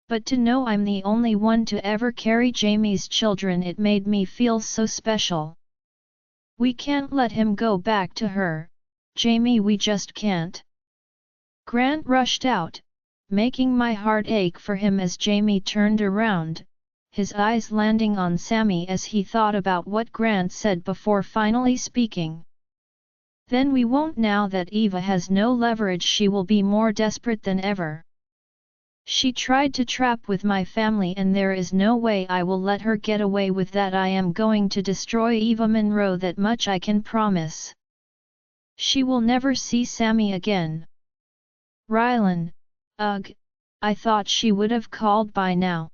But to know I'm the only one to ever carry Jamie's children, it made me feel so special. "We can't let him go back to her, Jamie, we just can't," Grant rushed out, making my heart ache for him as Jamie turned around, his eyes landing on Sammy as he thought about what Grant said before finally speaking. "Then we won't. Now that Eva has no leverage, she will be more desperate than ever. She tried to trap with my family, and there is no way I will let her get away with that. I am going to destroy Eva Monroe, that much I can promise. She will never see Sammy again." "Rylan, ugh, I thought she would have called by now,"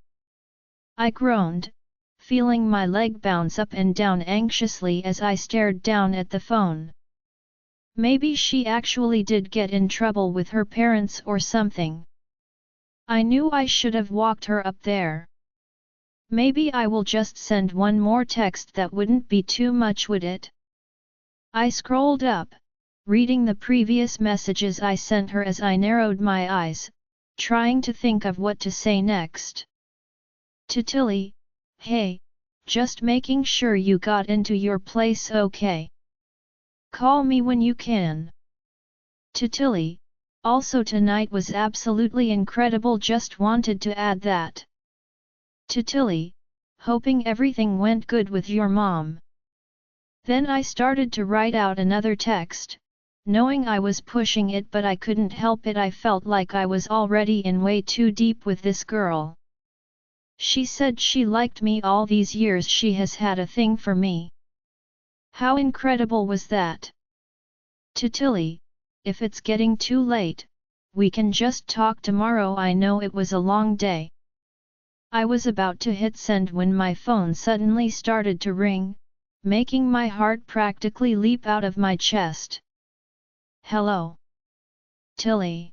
I groaned, feeling my leg bounce up and down anxiously as I stared down at the phone. Maybe she actually did get in trouble with her parents or something. I knew I should have walked her up there. Maybe I will just send one more text. That wouldn't be too much, would it? I scrolled up, reading the previous messages I sent her as I narrowed my eyes, trying to think of what to say next. To Tilly, "Hey, just making sure you got into your place okay. Call me when you can." To Tilly, "Also tonight was absolutely incredible, just wanted to add that." To Tilly, hoping everything went good with your mom. Then I started to write out another text, knowing I was pushing it but I couldn't help it. I felt like I was already in way too deep with this girl. She said she liked me all these years, she has had a thing for me. How incredible was that? To Tilly, if it's getting too late, we can just talk tomorrow. I know it was a long day. I was about to hit send when my phone suddenly started to ring, making my heart practically leap out of my chest. Hello? Tilly.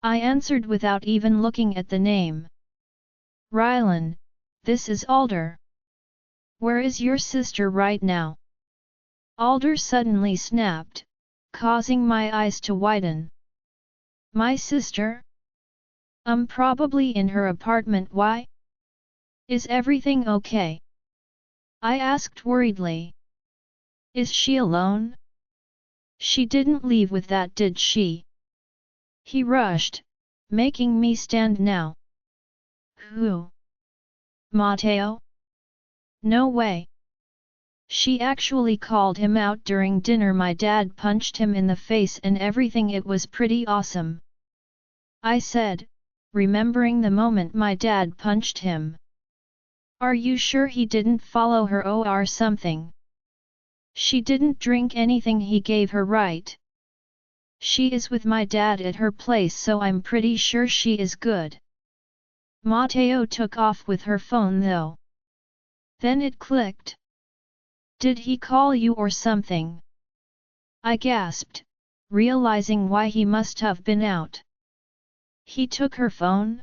I answered without even looking at the name. Rylan, this is Alder. Where is your sister right now? Alder suddenly snapped, causing my eyes to widen. My sister? Probably in her apartment. Why? Is everything okay? I asked worriedly. Is she alone? She didn't leave with that, did she? He rushed, making me stand now. Who? Matteo? No way. She actually called him out during dinner. My dad punched him in the face and everything. It was pretty awesome. I said, remembering the moment my dad punched him. Are you sure he didn't follow her or something? She didn't drink anything he gave her, right? She is with my dad at her place, so I'm pretty sure she is good. Matteo took off with her phone though. Then it clicked. Did he call you or something? I gasped, realizing why he must have been out. He took her phone?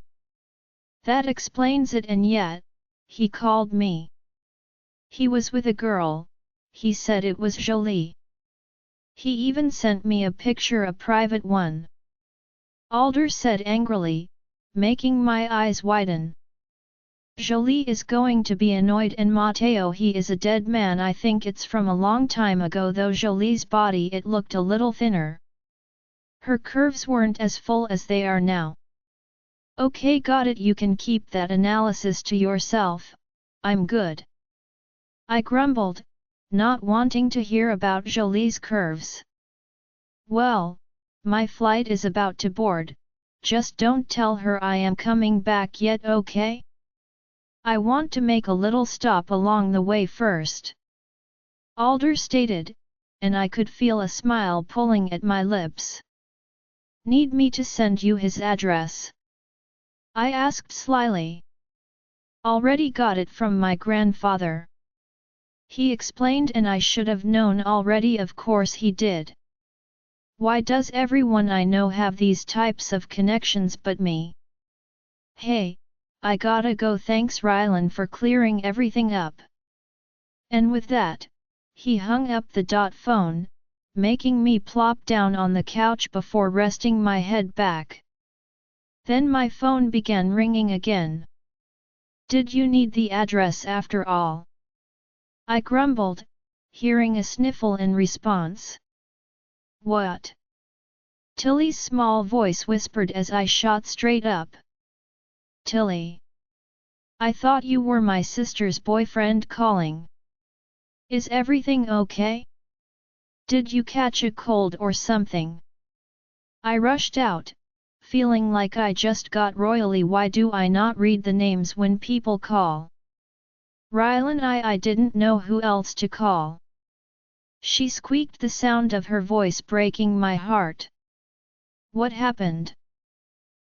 That explains it, and yet, he called me. He was with a girl, he said it was Jolie. He even sent me a picture, a private one. Alder said angrily, making my eyes widen. Jolie is going to be annoyed, and Matteo, he is a dead man. I think it's from a long time ago though. Jolie's body, it looked a little thinner. Her curves weren't as full as they are now. Okay, got it, you can keep that analysis to yourself, I'm good. I grumbled, not wanting to hear about Jolie's curves. Well, my flight is about to board, just don't tell her I am coming back yet, okay? I want to make a little stop along the way first. Alder stated, and I could feel a smile pulling at my lips. Need me to send you his address? I asked slyly. Already got it from my grandfather. He explained, and I should have known already. Of course he did. Why does everyone I know have these types of connections but me? Hey, I gotta go. Thanks Rylan for clearing everything up. And with that, he hung up the phone, making me plop down on the couch before resting my head back. Then my phone began ringing again. Did you need the address after all? I grumbled, hearing a sniffle in response. What? Tilly's small voice whispered as I shot straight up. Tilly. I thought you were my sister's boyfriend calling. Is everything okay? Did you catch a cold or something? I rushed out, feeling like I just got royally. Why do I not read the names when people call? Rylan, I didn't know who else to call. She squeaked, the sound of her voice breaking my heart. What happened?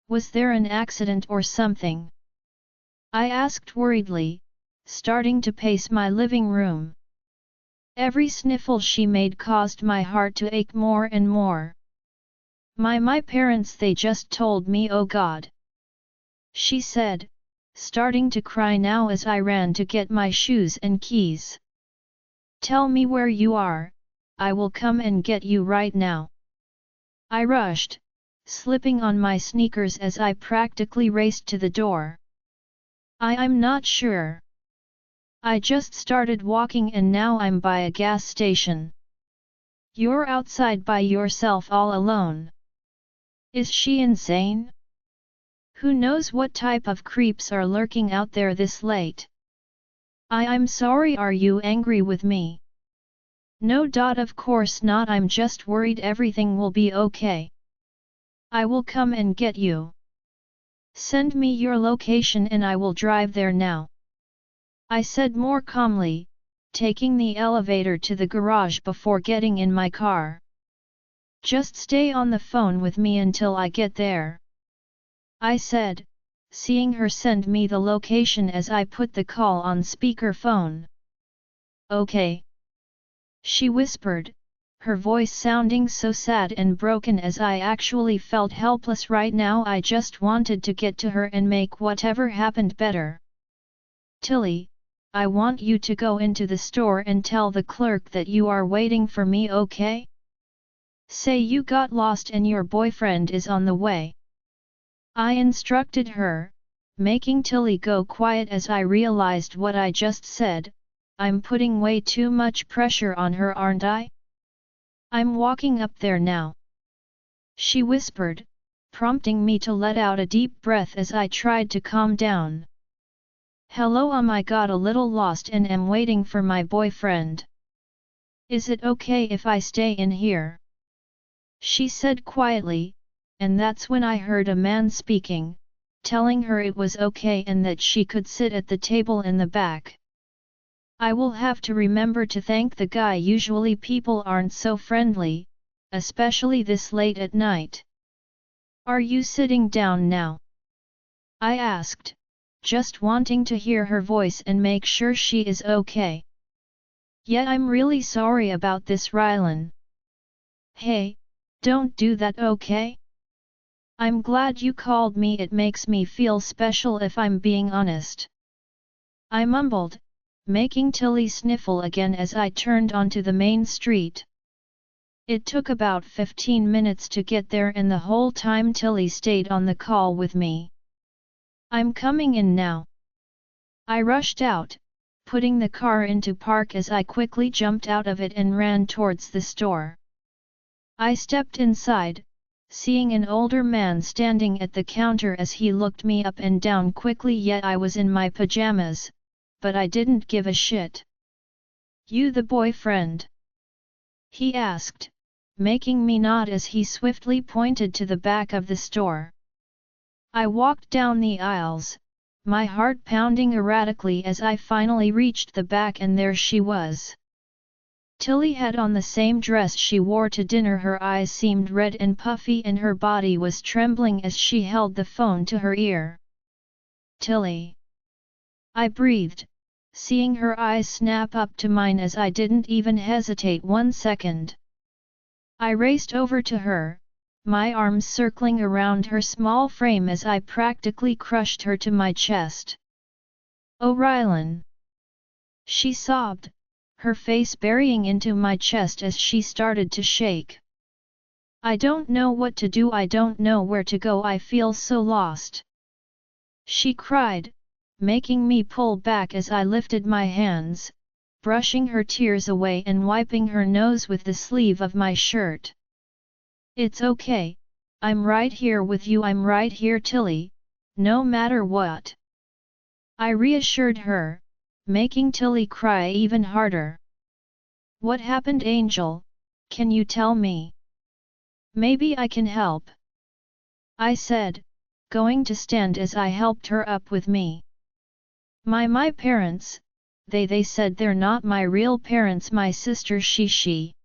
Was there an accident or something? I asked worriedly, starting to pace my living room. Every sniffle she made caused my heart to ache more and more. My parents, they just told me, oh God. She said, starting to cry now as I ran to get my shoes and keys. Tell me where you are, I will come and get you right now. I rushed, slipping on my sneakers as I practically raced to the door. I'm not sure. I just started walking and now I'm by a gas station. You're outside by yourself all alone. Is she insane? Who knows what type of creeps are lurking out there this late? I'm sorry, are you angry with me? No. Of course not, I'm just worried everything will be okay. I will come and get you. Send me your location and I will drive there now. I said more calmly, taking the elevator to the garage before getting in my car. Just stay on the phone with me until I get there, I said, seeing her send me the location as I put the call on speakerphone. Okay, she whispered, her voice sounding so sad and broken as I actually felt helpless right now. I just wanted to get to her and make whatever happened better. Tilly, I want you to go into the store and tell the clerk that you are waiting for me, okay? Say you got lost and your boyfriend is on the way. I instructed her, making Tilly go quiet as I realized what I just said. I'm putting way too much pressure on her, aren't I? I'm walking up there now, she whispered, prompting me to let out a deep breath as I tried to calm down. Hello, I got a little lost and am waiting for my boyfriend. Is it okay if I stay in here? She said quietly, and that's when I heard a man speaking, telling her it was okay and that she could sit at the table in the back. I will have to remember to thank the guy. Usually people aren't so friendly, especially this late at night. Are you sitting down now? I asked, just wanting to hear her voice and make sure she is okay. Yeah, I'm really sorry about this, Rylan. Hey, don't do that, okay? I'm glad you called me, it makes me feel special if I'm being honest. I mumbled, making Tilly sniffle again as I turned onto the main street. It took about 15 minutes to get there, and the whole time Tilly stayed on the call with me. I'm coming in now. I rushed out, putting the car into park as I quickly jumped out of it and ran towards the store. I stepped inside, seeing an older man standing at the counter as he looked me up and down quickly, yet I was in my pajamas, but I didn't give a shit. You the boyfriend? He asked, making me nod as he swiftly pointed to the back of the store. I walked down the aisles, my heart pounding erratically as I finally reached the back, and there she was. Tilly had on the same dress she wore to dinner. Her eyes seemed red and puffy and her body was trembling as she held the phone to her ear. Tilly, I breathed, seeing her eyes snap up to mine as I didn't even hesitate 1 second. I raced over to her, my arms circling around her small frame as I practically crushed her to my chest. Oh, Rylan! She sobbed, her face burying into my chest as she started to shake. I don't know what to do, I don't know where to go, I feel so lost. She cried, making me pull back as I lifted my hands, brushing her tears away and wiping her nose with the sleeve of my shirt. It's okay, I'm right here with you, I'm right here, Tilly, no matter what. I reassured her, making Tilly cry even harder. What happened, Angel? Can you tell me? Maybe I can help, I said, going to stand as I helped her up with me. My parents, they said they're not my real parents, my sister she.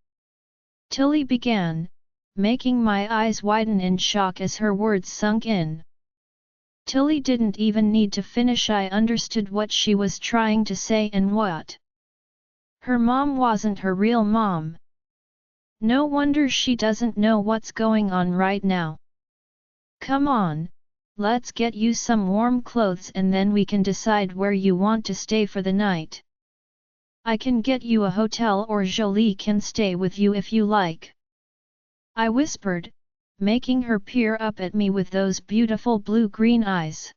Tilly began, making my eyes widen in shock as her words sunk in. Tilly didn't even need to finish, I understood what she was trying to say and what. Her mom wasn't her real mom. No wonder she doesn't know what's going on right now. Come on, let's get you some warm clothes and then we can decide where you want to stay for the night. I can get you a hotel or Jolie can stay with you if you like. I whispered, making her peer up at me with those beautiful blue-green eyes.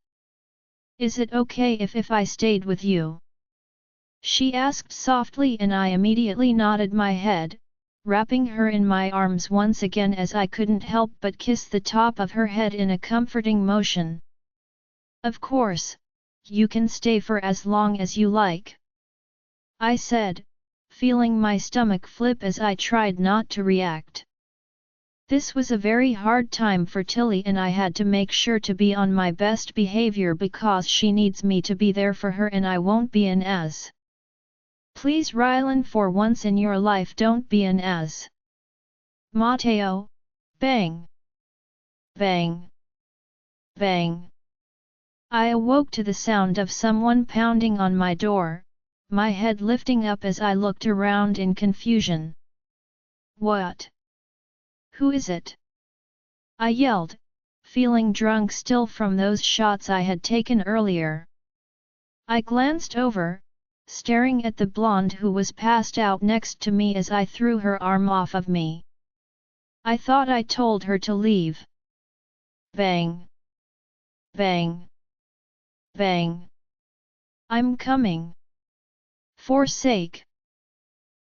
Is it okay if I stayed with you? She asked softly, and I immediately nodded my head, wrapping her in my arms once again as I couldn't help but kiss the top of her head in a comforting motion. Of course, you can stay for as long as you like, I said, feeling my stomach flip as I tried not to react. This was a very hard time for Tilly and I had to make sure to be on my best behavior because she needs me to be there for her and I won't be an ass. Please Rylan, for once in your life don't be an ass. Mateo, bang. Bang. Bang. I awoke to the sound of someone pounding on my door, my head lifting up as I looked around in confusion. What? Who is it? I yelled, feeling drunk still from those shots I had taken earlier. I glanced over, staring at the blonde who was passed out next to me as I threw her arm off of me. I thought I told her to leave. Bang. Bang. Bang. I'm coming. For sake.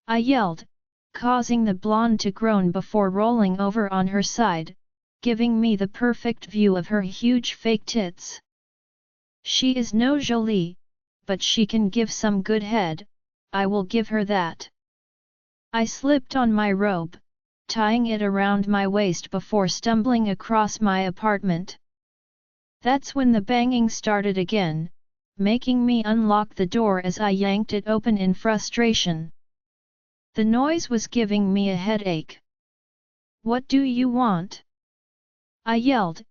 I yelled, causing the blonde to groan before rolling over on her side, giving me the perfect view of her huge fake tits. She is no Jolie, but she can give some good head, I will give her that. I slipped on my robe, tying it around my waist before stumbling across my apartment. That's when the banging started again, making me unlock the door as I yanked it open in frustration. The noise was giving me a headache. What do you want? I yelled,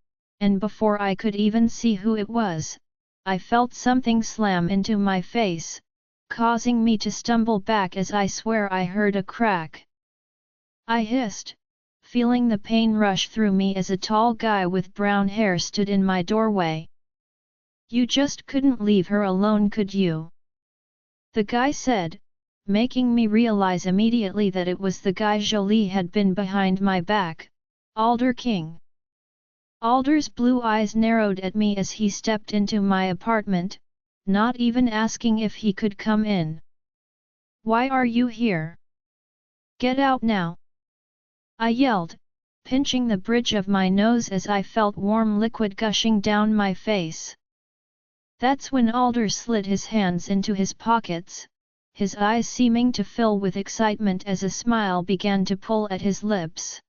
and before I could even see who it was, I felt something slam into my face, causing me to stumble back as I swear I heard a crack. I hissed, feeling the pain rush through me as a tall guy with brown hair stood in my doorway. You just couldn't leave her alone, could you? The guy said, making me realize immediately that it was the guy Jolie had been behind my back, Alder King. Alder's blue eyes narrowed at me as he stepped into my apartment, not even asking if he could come in. Why are you here? Get out now! I yelled, pinching the bridge of my nose as I felt warm liquid gushing down my face. That's when Alder slid his hands into his pockets, his eyes seeming to fill with excitement as a smile began to pull at his lips.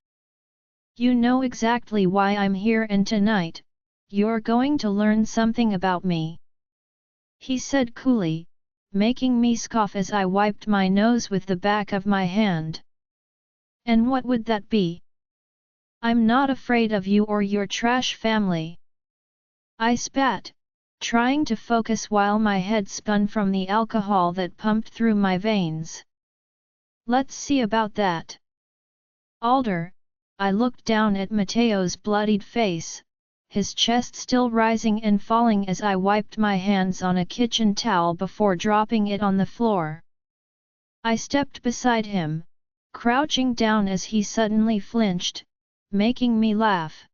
You know exactly why I'm here, and tonight, you're going to learn something about me, he said coolly, making me scoff as I wiped my nose with the back of my hand. And what would that be? I'm not afraid of you or your trash family. I spat, trying to focus while my head spun from the alcohol that pumped through my veins. Let's see about that. Alder, I looked down at Mateo's bloodied face, his chest still rising and falling as I wiped my hands on a kitchen towel before dropping it on the floor. I stepped beside him, crouching down as he suddenly flinched, making me laugh.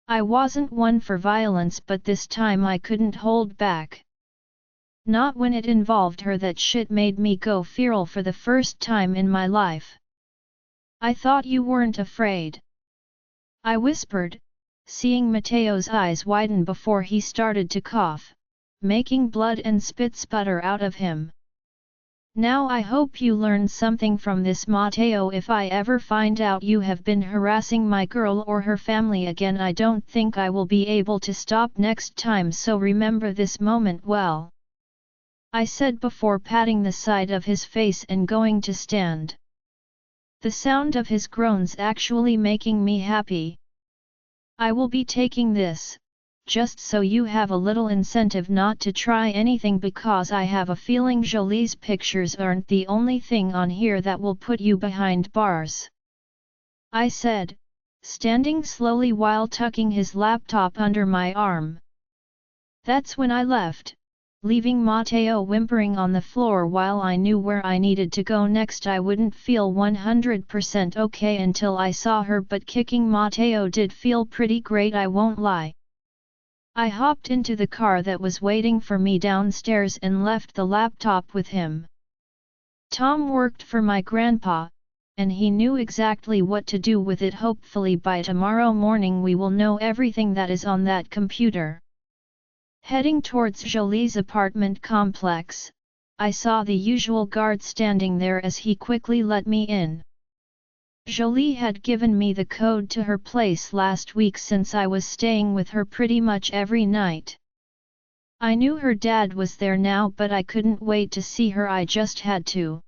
I wasn't one for violence, but this time I couldn't hold back. Not when it involved her. That shit made me go feral for the first time in my life. I thought you weren't afraid, I whispered, seeing Mateo's eyes widen before he started to cough, making blood and spit sputter out of him. Now I hope you learn something from this, Mateo. If I ever find out you have been harassing my girl or her family again, I don't think I will be able to stop next time, so remember this moment well, I said before patting the side of his face and going to stand. The sound of his groans actually making me happy. I will be taking this, just so you have a little incentive not to try anything, because I have a feeling Jolie's pictures aren't the only thing on here that will put you behind bars, I said, standing slowly while tucking his laptop under my arm. That's when I left, leaving Mateo whimpering on the floor. While I knew where I needed to go next, I wouldn't feel 100% okay until I saw her, but kicking Mateo did feel pretty great, I won't lie. I hopped into the car that was waiting for me downstairs and left the laptop with him. Tom worked for my grandpa, and he knew exactly what to do with it. Hopefully by tomorrow morning we will know everything that is on that computer. Heading towards Jolie's apartment complex, I saw the usual guard standing there as he quickly let me in. Jolie had given me the code to her place last week since I was staying with her pretty much every night. I knew her dad was there now, but I couldn't wait to see her. I just had to.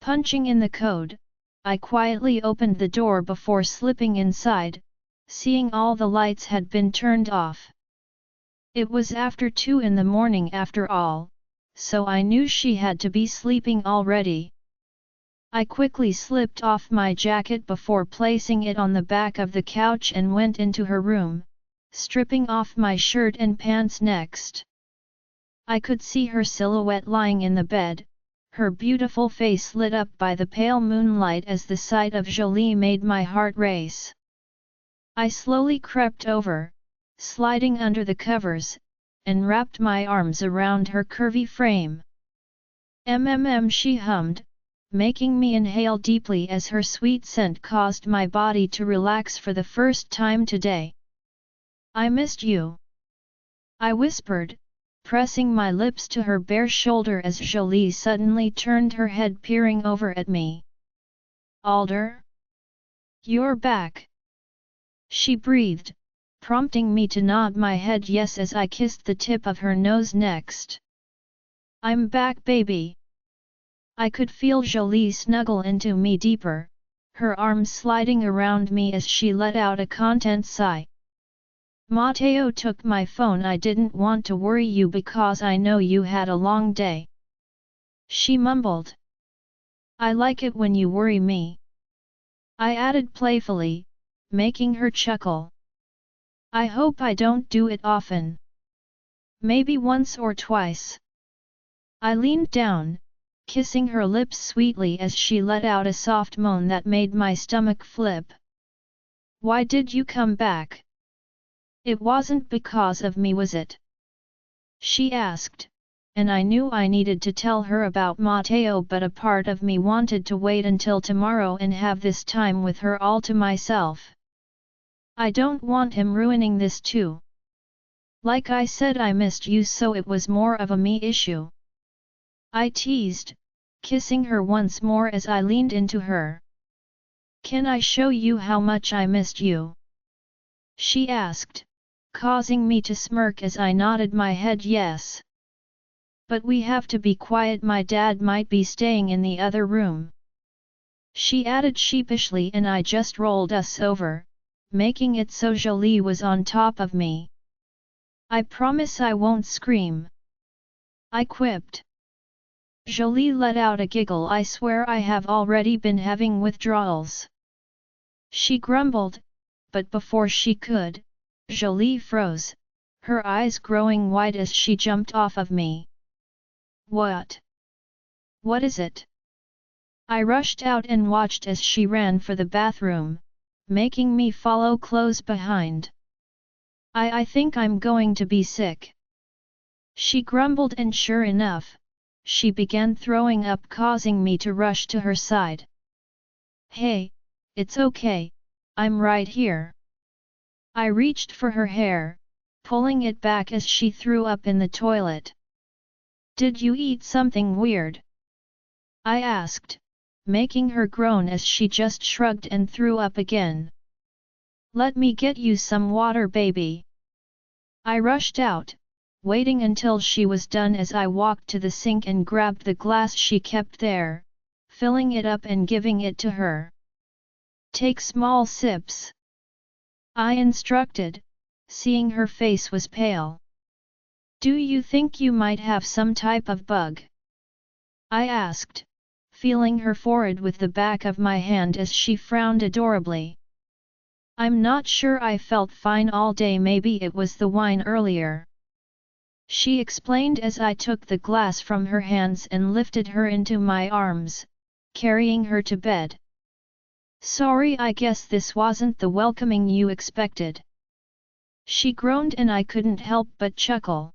Punching in the code, I quietly opened the door before slipping inside, seeing all the lights had been turned off. It was after 2 in the morning after all, so I knew she had to be sleeping already. I quickly slipped off my jacket before placing it on the back of the couch and went into her room, stripping off my shirt and pants next. I could see her silhouette lying in the bed, her beautiful face lit up by the pale moonlight as the sight of Jolie made my heart race. I slowly crept over, sliding under the covers, and wrapped my arms around her curvy frame. She hummed, making me inhale deeply as her sweet scent caused my body to relax for the first time today. I missed you, I whispered, pressing my lips to her bare shoulder as Jolie suddenly turned her head, peering over at me. Alder? You're back, she breathed, prompting me to nod my head yes as I kissed the tip of her nose next. I'm back, baby. I could feel Jolie snuggle into me deeper, her arms sliding around me as she let out a content sigh. Matteo took my phone. I didn't want to worry you because I know you had a long day, she mumbled. I like it when you worry me, I added playfully, making her chuckle. I hope I don't do it often. Maybe once or twice. I leaned down, kissing her lips sweetly as she let out a soft moan that made my stomach flip. Why did you come back? It wasn't because of me, was it? She asked, and I knew I needed to tell her about Matteo, but a part of me wanted to wait until tomorrow and have this time with her all to myself. I don't want him ruining this too. Like I said, I missed you, so it was more of a me issue, I teased, kissing her once more as I leaned into her. Can I show you how much I missed you? She asked, causing me to smirk as I nodded my head yes. But we have to be quiet, my dad might be staying in the other room, she added sheepishly, and I just rolled us over, making it so Jolie was on top of me. I promise I won't scream, I quipped. Jolie let out a giggle. I swear I have already been having withdrawals, she grumbled, but before she could, Jolie froze, her eyes growing wide as she jumped off of me. What? What is it? I rushed out and watched as she ran for the bathroom, making me follow close behind. I think I'm going to be sick, she grumbled, and sure enough, she began throwing up, causing me to rush to her side. Hey, it's okay, I'm right here. I reached for her hair, pulling it back as she threw up in the toilet. Did you eat something weird? I asked, making her groan as she just shrugged and threw up again. Let me get you some water, baby. I rushed out, waiting until she was done as I walked to the sink and grabbed the glass she kept there, filling it up and giving it to her. Take small sips, I instructed, seeing her face was pale. Do you think you might have some type of bug? I asked, feeling her forehead with the back of my hand as she frowned adorably. I'm not sure, I felt fine all day, maybe it was the wine earlier, she explained as I took the glass from her hands and lifted her into my arms, carrying her to bed. Sorry, I guess this wasn't the welcoming you expected, she groaned, and I couldn't help but chuckle.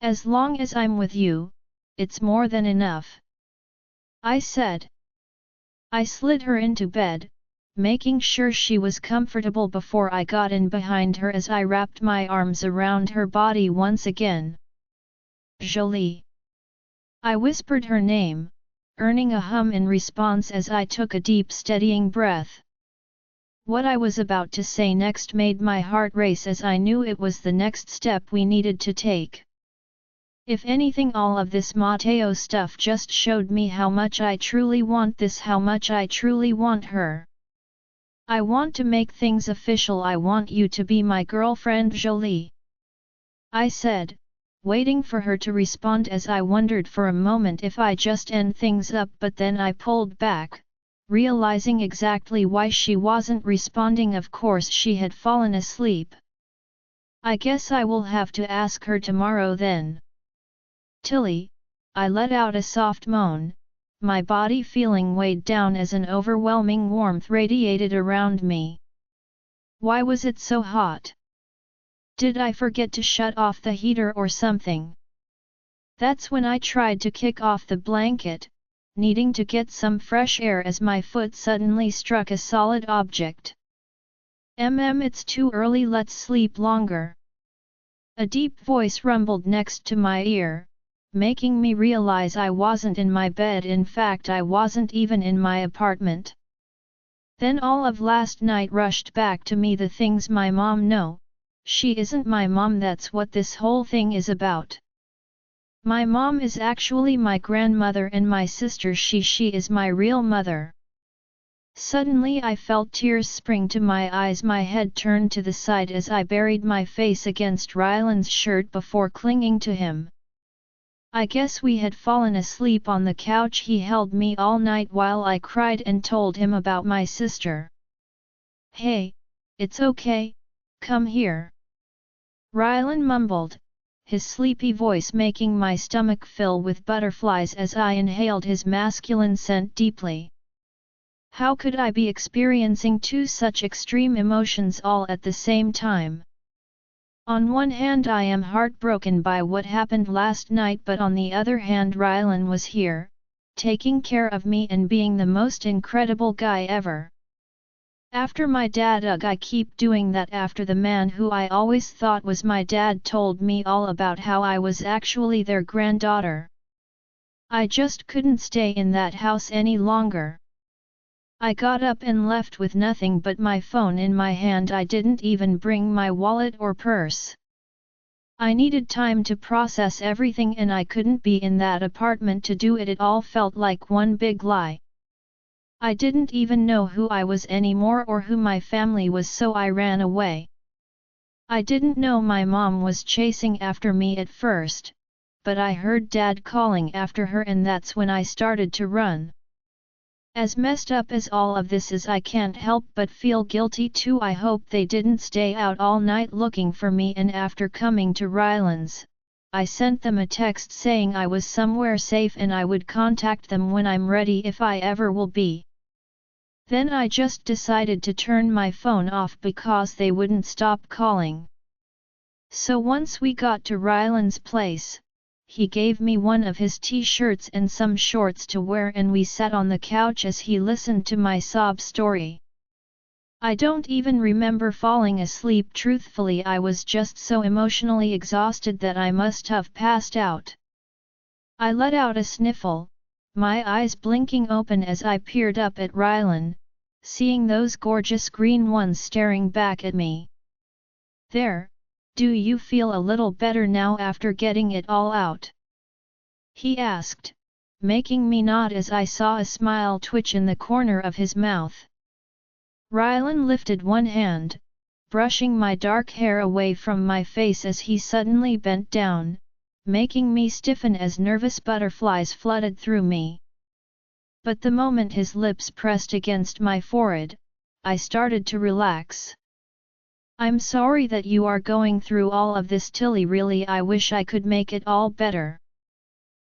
As long as I'm with you, it's more than enough, I said. I slid her into bed, making sure she was comfortable before I got in behind her as I wrapped my arms around her body once again. Jolie. I whispered her name, earning a hum in response as I took a deep steadying breath. What I was about to say next made my heart race as I knew it was the next step we needed to take. If anything, all of this Mateo stuff just showed me how much I truly want this, how much I truly want her. I want to make things official. I want you to be my girlfriend, Jolie. I said, waiting for her to respond as I wondered for a moment if I just end things up, but then I pulled back, realizing exactly why she wasn't responding. Of course she had fallen asleep. I guess I will have to ask her tomorrow then. Tilly, I let out a soft moan, my body feeling weighed down as an overwhelming warmth radiated around me. Why was it so hot? Did I forget to shut off the heater or something? That's when I tried to kick off the blanket, needing to get some fresh air as my foot suddenly struck a solid object. It's too early, let's sleep longer. A deep voice rumbled next to my ear, making me realize I wasn't in my bed. In fact, I wasn't even in my apartment. Then all of last night rushed back to me, the things my mom know. She isn't my mom, that's what this whole thing is about. My mom is actually my grandmother, and my sister, she is my real mother. Suddenly I felt tears spring to my eyes. My head turned to the side as I buried my face against Ryland's shirt before clinging to him. I guess we had fallen asleep on the couch. He held me all night while I cried and told him about my sister. Hey, it's okay, come here. Ryland mumbled, his sleepy voice making my stomach fill with butterflies as I inhaled his masculine scent deeply. How could I be experiencing two such extreme emotions all at the same time? On one hand, I am heartbroken by what happened last night, but on the other hand, Ryland was here, taking care of me and being the most incredible guy ever. After my dad, I keep doing that after the man who I always thought was my dad told me all about how I was actually their granddaughter. I just couldn't stay in that house any longer. I got up and left with nothing but my phone in my hand. I didn't even bring my wallet or purse. I needed time to process everything, and I couldn't be in that apartment to do it. It all felt like one big lie. I didn't even know who I was anymore or who my family was, so I ran away. I didn't know my mom was chasing after me at first, but I heard Dad calling after her, and that's when I started to run. As messed up as all of this is, I can't help but feel guilty too. I hope they didn't stay out all night looking for me, and after coming to Ryland's, I sent them a text saying I was somewhere safe and I would contact them when I'm ready, if I ever will be. Then I just decided to turn my phone off because they wouldn't stop calling. So once we got to Ryland's place, he gave me one of his t-shirts and some shorts to wear, and we sat on the couch as he listened to my sob story. I don't even remember falling asleep. Truthfully, I was just so emotionally exhausted that I must have passed out. I let out a sniffle, my eyes blinking open as I peered up at Ryland, seeing those gorgeous green ones staring back at me. There, do you feel a little better now after getting it all out? He asked, making me nod as I saw a smile twitch in the corner of his mouth. Ryland lifted one hand, brushing my dark hair away from my face as he suddenly bent down, making me stiffen as nervous butterflies flooded through me. But the moment his lips pressed against my forehead, I started to relax. I'm sorry that you are going through all of this, Tilly. Really, I wish I could make it all better.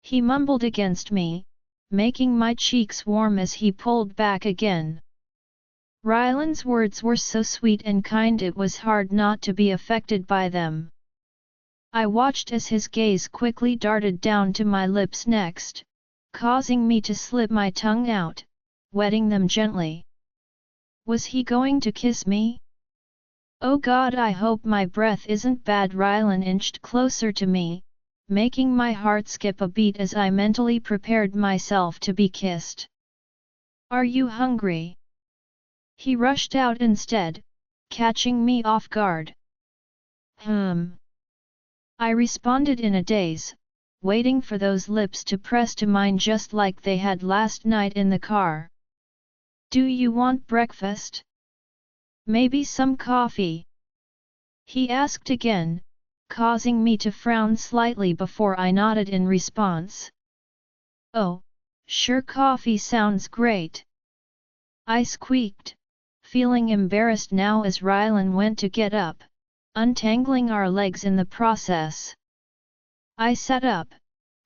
He mumbled against me, making my cheeks warm as he pulled back again. Ryland's words were so sweet and kind, it was hard not to be affected by them. I watched as his gaze quickly darted down to my lips next, causing me to slip my tongue out, wetting them gently. Was he going to kiss me? Oh God, I hope my breath isn't bad. Rylan inched closer to me, making my heart skip a beat as I mentally prepared myself to be kissed. Are you hungry? He rushed out instead, catching me off guard. I responded in a daze, waiting for those lips to press to mine just like they had last night in the car. Do you want breakfast? Maybe some coffee? He asked again, causing me to frown slightly before I nodded in response. Oh, sure, coffee sounds great. I squeaked, feeling embarrassed now as Rylan went to get up, untangling our legs in the process. I sat up,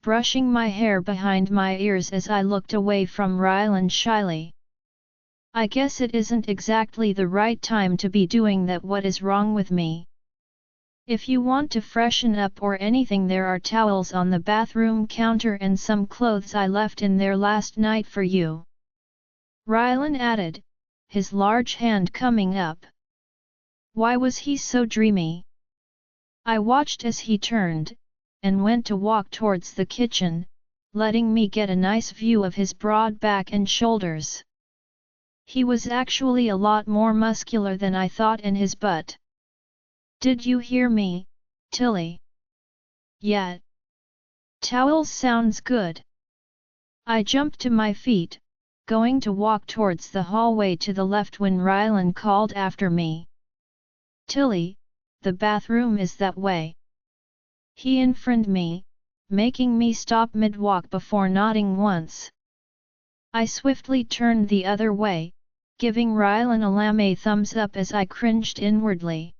brushing my hair behind my ears as I looked away from Rylan shyly. I guess it isn't exactly the right time to be doing that. What is wrong with me? If you want to freshen up or anything, there are towels on the bathroom counter and some clothes I left in there last night for you. Rylan added, his large hand coming up. Why was he so dreamy? I watched as he turned, and went to walk towards the kitchen, letting me get a nice view of his broad back and shoulders. He was actually a lot more muscular than I thought, and his butt. Did you hear me, Tilly? Yeah. Towels sounds good. I jumped to my feet, going to walk towards the hallway to the left when Rylan called after me. Tilly, the bathroom is that way. He informed me, making me stop mid-walk before nodding once. I swiftly turned the other way, giving Rylan a lame thumbs up as I cringed inwardly.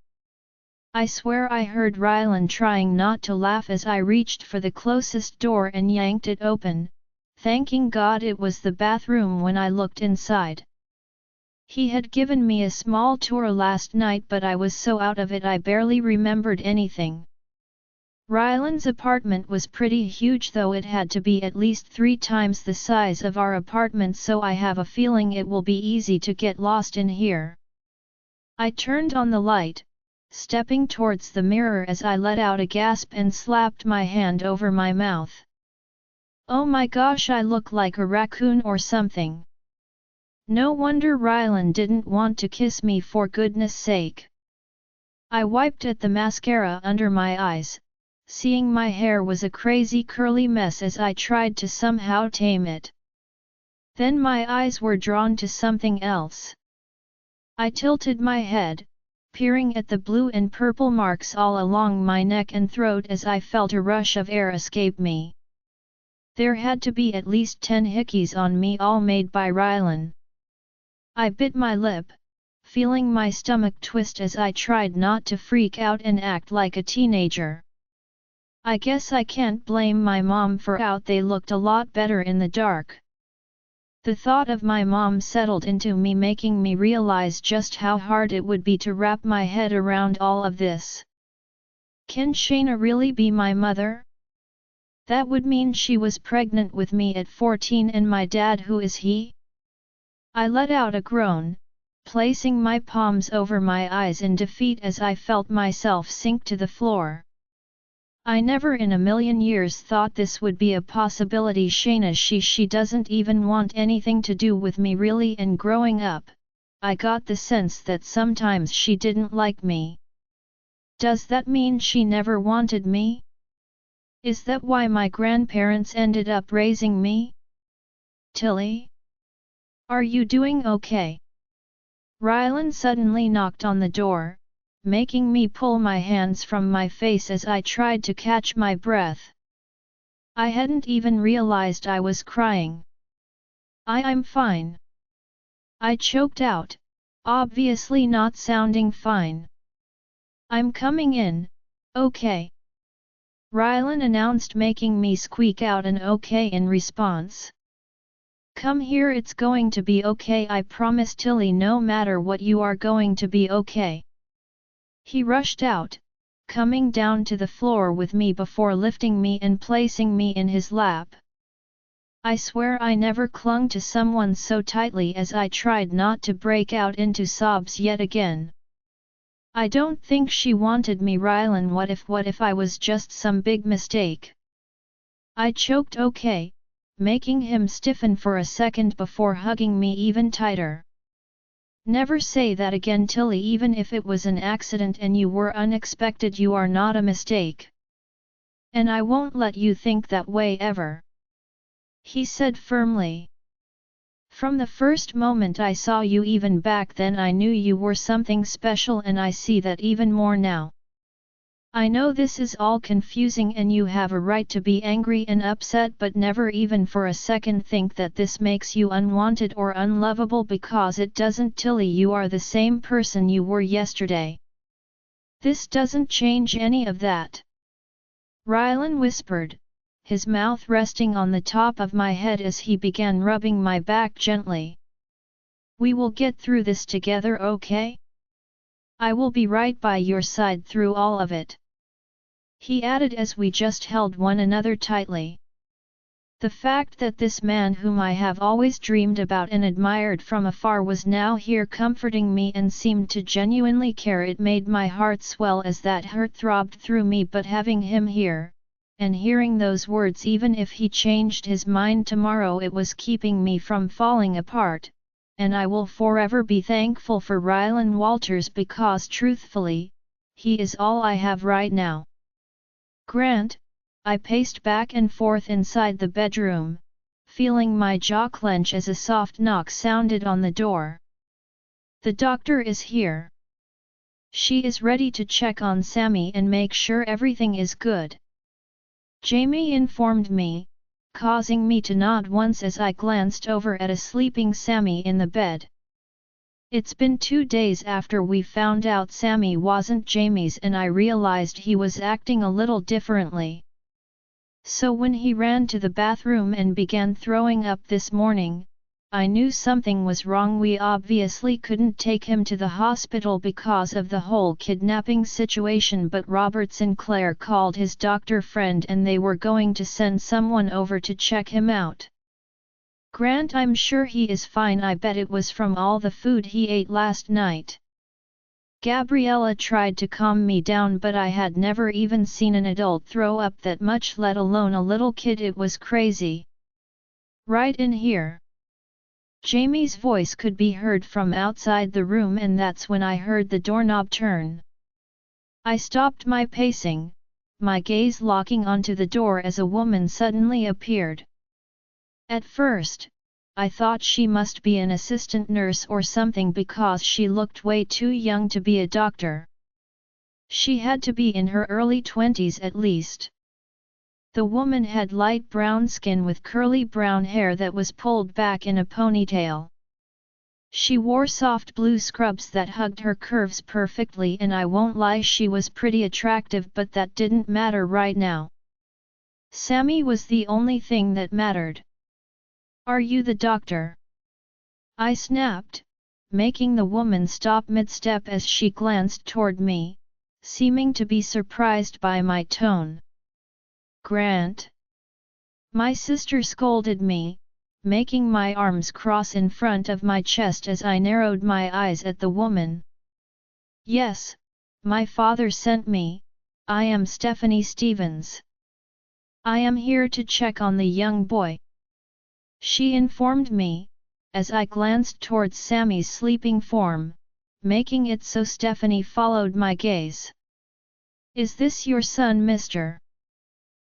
I swear I heard Rylan trying not to laugh as I reached for the closest door and yanked it open, thanking God it was the bathroom when I looked inside. He had given me a small tour last night, but I was so out of it I barely remembered anything. Rylan's apartment was pretty huge, though it had to be at least 3 times the size of our apartment, so I have a feeling it will be easy to get lost in here. I turned on the light, stepping towards the mirror as I let out a gasp and slapped my hand over my mouth. Oh my gosh, I look like a raccoon or something. No wonder Rylan didn't want to kiss me, for goodness sake. I wiped at the mascara under my eyes, seeing my hair was a crazy curly mess as I tried to somehow tame it. Then my eyes were drawn to something else. I tilted my head, peering at the blue and purple marks all along my neck and throat as I felt a rush of air escape me. There had to be at least 10 hickeys on me, all made by Rylan. I bit my lip, feeling my stomach twist as I tried not to freak out and act like a teenager. I guess I can't blame my mom for how they looked a lot better in the dark. The thought of my mom settled into me, making me realize just how hard it would be to wrap my head around all of this. Can Shayna really be my mother? That would mean she was pregnant with me at 14, and my dad, who is he? I let out a groan, placing my palms over my eyes in defeat as I felt myself sink to the floor. I never in a million years thought this would be a possibility. Shayna, she doesn't even want anything to do with me really, and growing up, I got the sense that sometimes she didn't like me. Does that mean she never wanted me? Is that why my grandparents ended up raising me? Tilly? Are you doing okay? Rylan suddenly knocked on the door, making me pull my hands from my face as I tried to catch my breath. I hadn't even realized I was crying. I'm fine. I choked out, obviously not sounding fine. I'm coming in, okay? Rylan announced, making me squeak out an okay in response. Come here, it's going to be okay, I promise Tilly, no matter what you are going to be okay. He rushed out, coming down to the floor with me before lifting me and placing me in his lap. I swear I never clung to someone so tightly as I tried not to break out into sobs yet again. I don't think she wanted me, Rylan. What if I was just some big mistake? I choked. Okay, making him stiffen for a second before hugging me even tighter. Never say that again, Tilly. Even if it was an accident and you were unexpected, you are not a mistake. And I won't let you think that way ever, he said firmly. From the first moment I saw you, even back then, I knew you were something special, and I see that even more now. I know this is all confusing and you have a right to be angry and upset, but never even for a second think that this makes you unwanted or unlovable, because it doesn't, Tilly. You are the same person you were yesterday. This doesn't change any of that, Rylan whispered, his mouth resting on the top of my head as he began rubbing my back gently. We will get through this together, okay? I will be right by your side through all of it, he added as we just held one another tightly. The fact that this man whom I have always dreamed about and admired from afar was now here comforting me and seemed to genuinely care, it made my heart swell as that hurt throbbed through me. But having him here, and hearing those words, even if he changed his mind tomorrow, it was keeping me from falling apart, and I will forever be thankful for Rylan Walters, because truthfully, he is all I have right now. Grant, I paced back and forth inside the bedroom, feeling my jaw clench as a soft knock sounded on the door. The doctor is here. She is ready to check on Sammy and make sure everything is good, Jamie informed me, causing me to nod once as I glanced over at a sleeping Sammy in the bed. It's been 2 days after we found out Sammy wasn't Jamie's, and I realized he was acting a little differently. So when he ran to the bathroom and began throwing up this morning, I knew something was wrong. We obviously couldn't take him to the hospital because of the whole kidnapping situation, but Robert Sinclair called his doctor friend and they were going to send someone over to check him out. Grant, I'm sure he is fine. I bet it was from all the food he ate last night. Gabriella tried to calm me down, but I had never even seen an adult throw up that much, let alone a little kid. It was crazy. Right in here. Jamie's voice could be heard from outside the room, and that's when I heard the doorknob turn. I stopped my pacing, my gaze locking onto the door as a woman suddenly appeared. At first, I thought she must be an assistant nurse or something because she looked way too young to be a doctor. She had to be in her early 20s at least. The woman had light brown skin with curly brown hair that was pulled back in a ponytail. She wore soft blue scrubs that hugged her curves perfectly, and I won't lie, she was pretty attractive, but that didn't matter right now. Sammy was the only thing that mattered. Are you the doctor? I snapped, making the woman stop mid-step as she glanced toward me, seeming to be surprised by my tone. Grant? My sister scolded me, making my arms cross in front of my chest as I narrowed my eyes at the woman. Yes, my father sent me. I am Stephanie Stevens. I am here to check on the young boy, she informed me, as I glanced towards Sammy's sleeping form, making it so Stephanie followed my gaze. Is this your son, mister?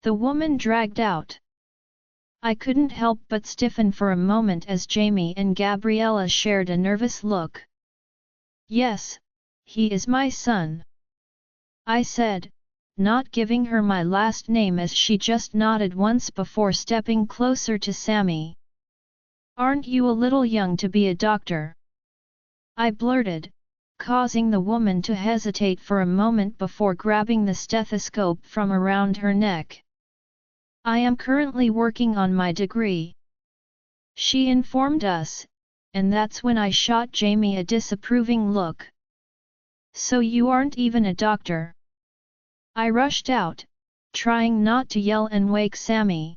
The woman dragged out. I couldn't help but stiffen for a moment as Jamie and Gabriella shared a nervous look. Yes, he is my son, I said, not giving her my last name as she just nodded once before stepping closer to Sammy. Aren't you a little young to be a doctor? I blurted, causing the woman to hesitate for a moment before grabbing the stethoscope from around her neck. I am currently working on my degree, she informed us, and that's when I shot Jamie a disapproving look. So you aren't even a doctor? I rushed out, trying not to yell and wake Sammy.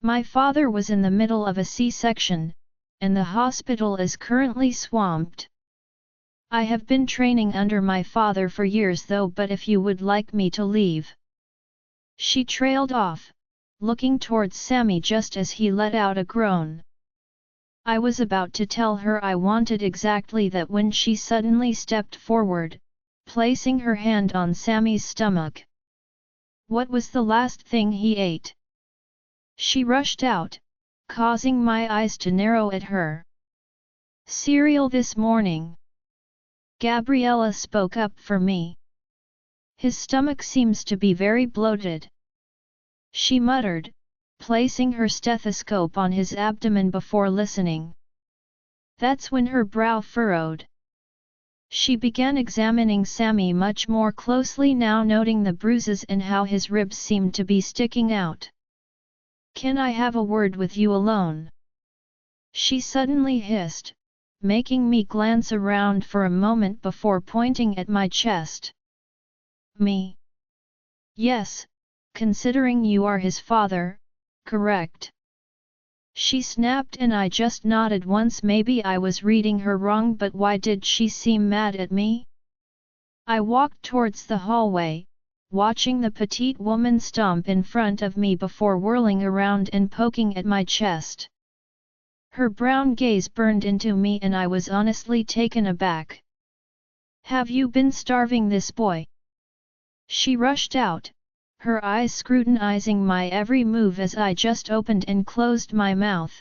My father was in the middle of a C-section, and the hospital is currently swamped. I have been training under my father for years though, but if you would like me to leave." She trailed off, looking towards Sammy just as he let out a groan. I was about to tell her I wanted exactly that when she suddenly stepped forward, placing her hand on Sammy's stomach. "What was the last thing he ate?" She rushed out, causing my eyes to narrow at her. "Cereal this morning." Gabriella spoke up for me. "His stomach seems to be very bloated," she muttered, placing her stethoscope on his abdomen before listening. That's when her brow furrowed. She began examining Sammy much more closely now, noting the bruises and how his ribs seemed to be sticking out. "Can I have a word with you alone?" she suddenly hissed, making me glance around for a moment before pointing at my chest. "Me? Yes, considering you are his father, correct?" she snapped, and I just nodded once. Maybe I was reading her wrong, but why did she seem mad at me? I walked towards the hallway, watching the petite woman stomp in front of me before whirling around and poking at my chest. Her brown gaze burned into me and I was honestly taken aback. "Have you been starving this boy?" she rushed out, her eyes scrutinizing my every move as I just opened and closed my mouth,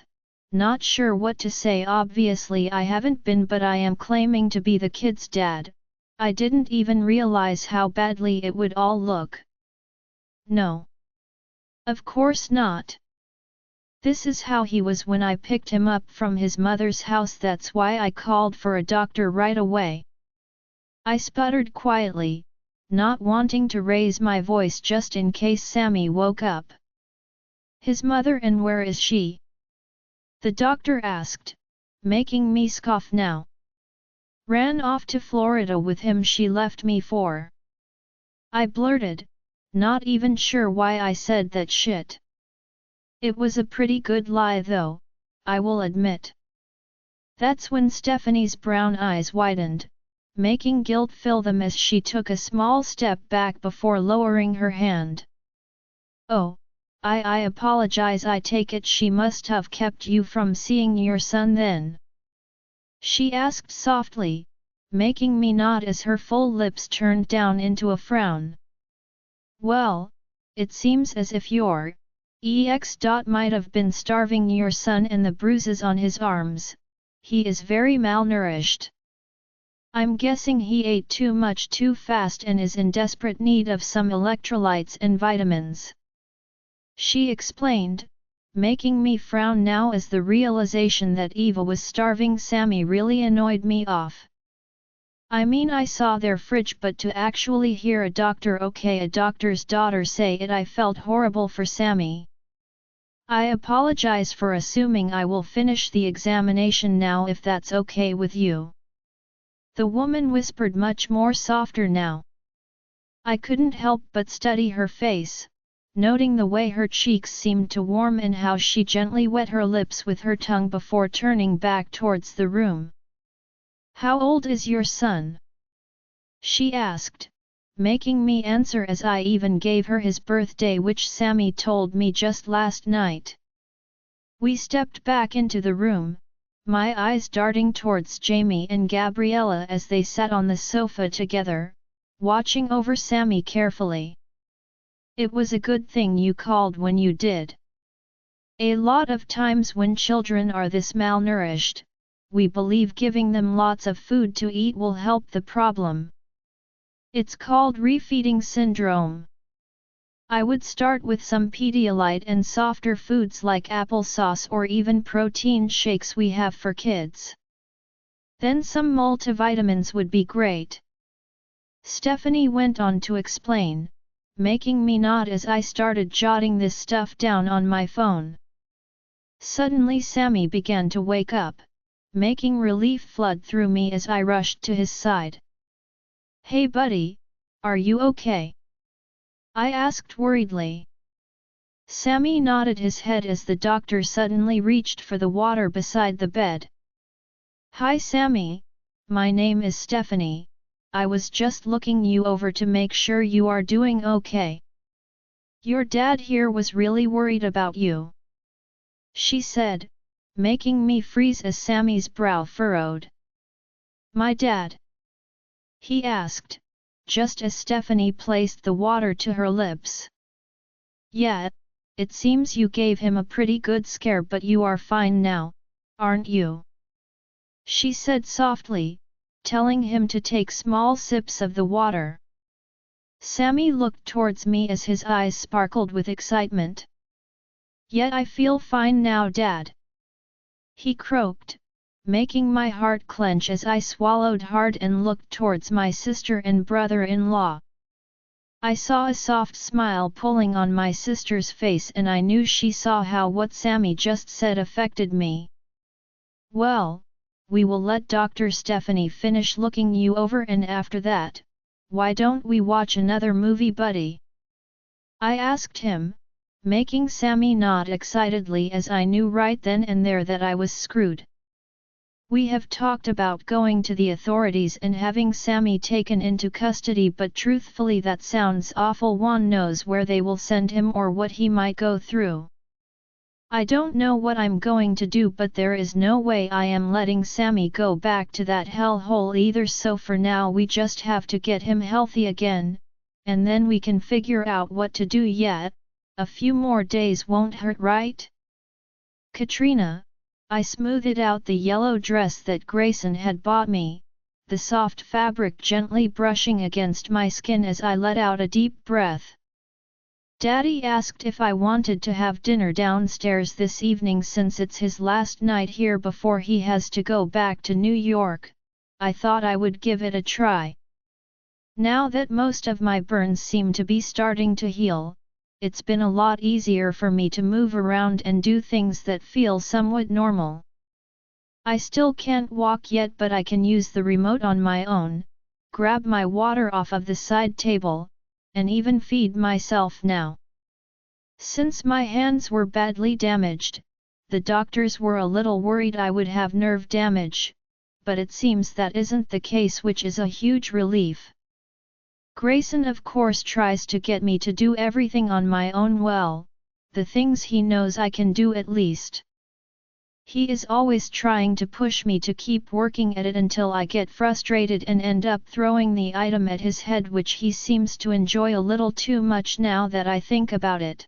not sure what to say. Obviously I haven't been, but I am claiming to be the kid's dad. I didn't even realize how badly it would all look. "No. Of course not. This is how he was when I picked him up from his mother's house. That's why I called for a doctor right away." I sputtered quietly, not wanting to raise my voice just in case Sammy woke up. "His mother, and where is she?" the doctor asked, making me scoff now. "Ran off to Florida with him. She left me for," I blurted, not even sure why I said that shit. It was a pretty good lie though, I will admit. That's when Stephanie's brown eyes widened, making guilt fill them as she took a small step back before lowering her hand. "Oh, I apologize. I take it she must have kept you from seeing your son then?" she asked softly, making me nod as her full lips turned down into a frown. "Well, it seems as if your ex. might have been starving your son, and the bruises on his arms. He is very malnourished. I'm guessing he ate too much too fast and is in desperate need of some electrolytes and vitamins," she explained, making me frown now as the realization that Eva was starving Sammy really annoyed me off. I mean, I saw their fridge, but to actually hear a doctor's daughter say it, I felt horrible for Sammy. "I apologize for assuming. I will finish the examination now if that's okay with you," the woman whispered much more softer now. I couldn't help but study her face, noting the way her cheeks seemed to warm and how she gently wet her lips with her tongue before turning back towards the room. "How old is your son?" she asked, making me answer as I even gave her his birthday, which Sammy told me just last night. We stepped back into the room, my eyes darting towards Jamie and Gabriella as they sat on the sofa together, watching over Sammy carefully. "It was a good thing you called when you did. A lot of times when children are this malnourished, we believe giving them lots of food to eat will help the problem. It's called refeeding syndrome. I would start with some Pedialyte and softer foods like applesauce or even protein shakes we have for kids. Then some multivitamins would be great," Stephanie went on to explain, making me nod as I started jotting this stuff down on my phone. Suddenly Sammy began to wake up, making relief flood through me as I rushed to his side. "Hey buddy, are you okay?" I asked worriedly. Sammy nodded his head as the doctor suddenly reached for the water beside the bed. Hi Sammy, my name is Stephanie, I was just looking you over to make sure you are doing okay. Your dad here was really worried about you, she said, making me freeze as Sammy's brow furrowed. My dad? He asked, just as Stephanie placed the water to her lips. Yeah, it seems you gave him a pretty good scare, but you are fine now, aren't you? She said softly, telling him to take small sips of the water. Sammy looked towards me as his eyes sparkled with excitement. Yet I feel fine now, Dad. He croaked, making my heart clench as I swallowed hard and looked towards my sister and brother-in-law. I saw a soft smile pulling on my sister's face and I knew she saw how what Sammy just said affected me. Well, we will let Dr. Stephanie finish looking you over and after that, why don't we watch another movie, buddy? I asked him, making Sammy nod excitedly as I knew right then and there that I was screwed. We have talked about going to the authorities and having Sammy taken into custody, but truthfully that sounds awful. One knows where they will send him or what he might go through. I don't know what I'm going to do, but there is no way I am letting Sammy go back to that hellhole either, so for now we just have to get him healthy again, and then we can figure out what to do. Yet, a few more days won't hurt, right? Katrina, I smoothed out the yellow dress that Grayson had bought me, the soft fabric gently brushing against my skin as I let out a deep breath. Daddy asked if I wanted to have dinner downstairs this evening since it's his last night here before he has to go back to New York. I thought I would give it a try. Now that most of my burns seem to be starting to heal, it's been a lot easier for me to move around and do things that feel somewhat normal. I still can't walk yet, but I can use the remote on my own, grab my water off of the side table, and even feed myself now. Since my hands were badly damaged, the doctors were a little worried I would have nerve damage, but it seems that isn't the case, which is a huge relief. Grayson of course tries to get me to do everything on my own, well, the things he knows I can do at least. He is always trying to push me to keep working at it until I get frustrated and end up throwing the item at his head, which he seems to enjoy a little too much now that I think about it.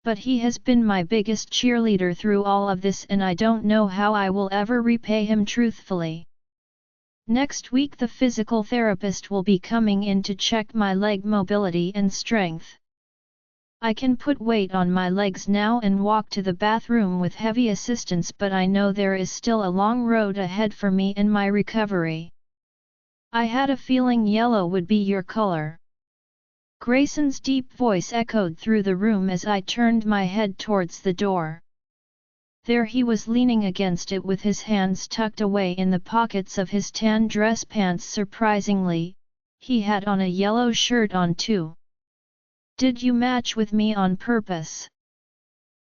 But he has been my biggest cheerleader through all of this and I don't know how I will ever repay him truthfully. Next week the physical therapist will be coming in to check my leg mobility and strength. I can put weight on my legs now and walk to the bathroom with heavy assistance, but I know there is still a long road ahead for me and my recovery. I had a feeling yellow would be your color. Grayson's deep voice echoed through the room as I turned my head towards the door. There he was leaning against it with his hands tucked away in the pockets of his tan dress pants. Surprisingly, he had on a yellow shirt on too. Did you match with me on purpose?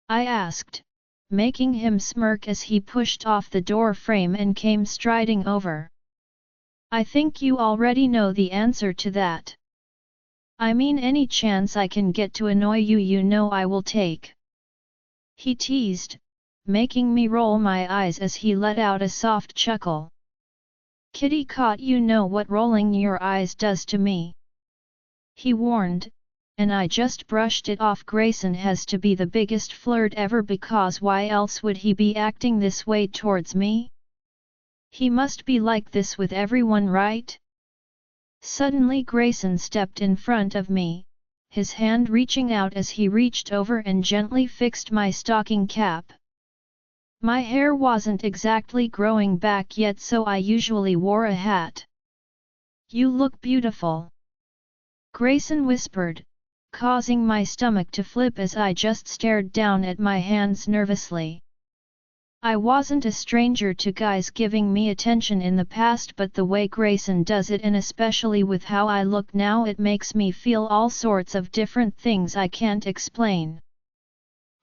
I asked, making him smirk as he pushed off the door frame and came striding over. I think you already know the answer to that. I mean, any chance I can get to annoy you, you know I will take. He teased, making me roll my eyes as he let out a soft chuckle. Kitty cat, you know what rolling your eyes does to me. He warned, and I just brushed it off. Grayson has to be the biggest flirt ever, because why else would he be acting this way towards me? He must be like this with everyone, right? Suddenly Grayson stepped in front of me, his hand reaching out as he reached over and gently fixed my stocking cap. My hair wasn't exactly growing back yet, so I usually wore a hat. You look beautiful, Grayson whispered, causing my stomach to flip as I just stared down at my hands nervously. I wasn't a stranger to guys giving me attention in the past, but the way Grayson does it, and especially with how I look now, it makes me feel all sorts of different things I can't explain.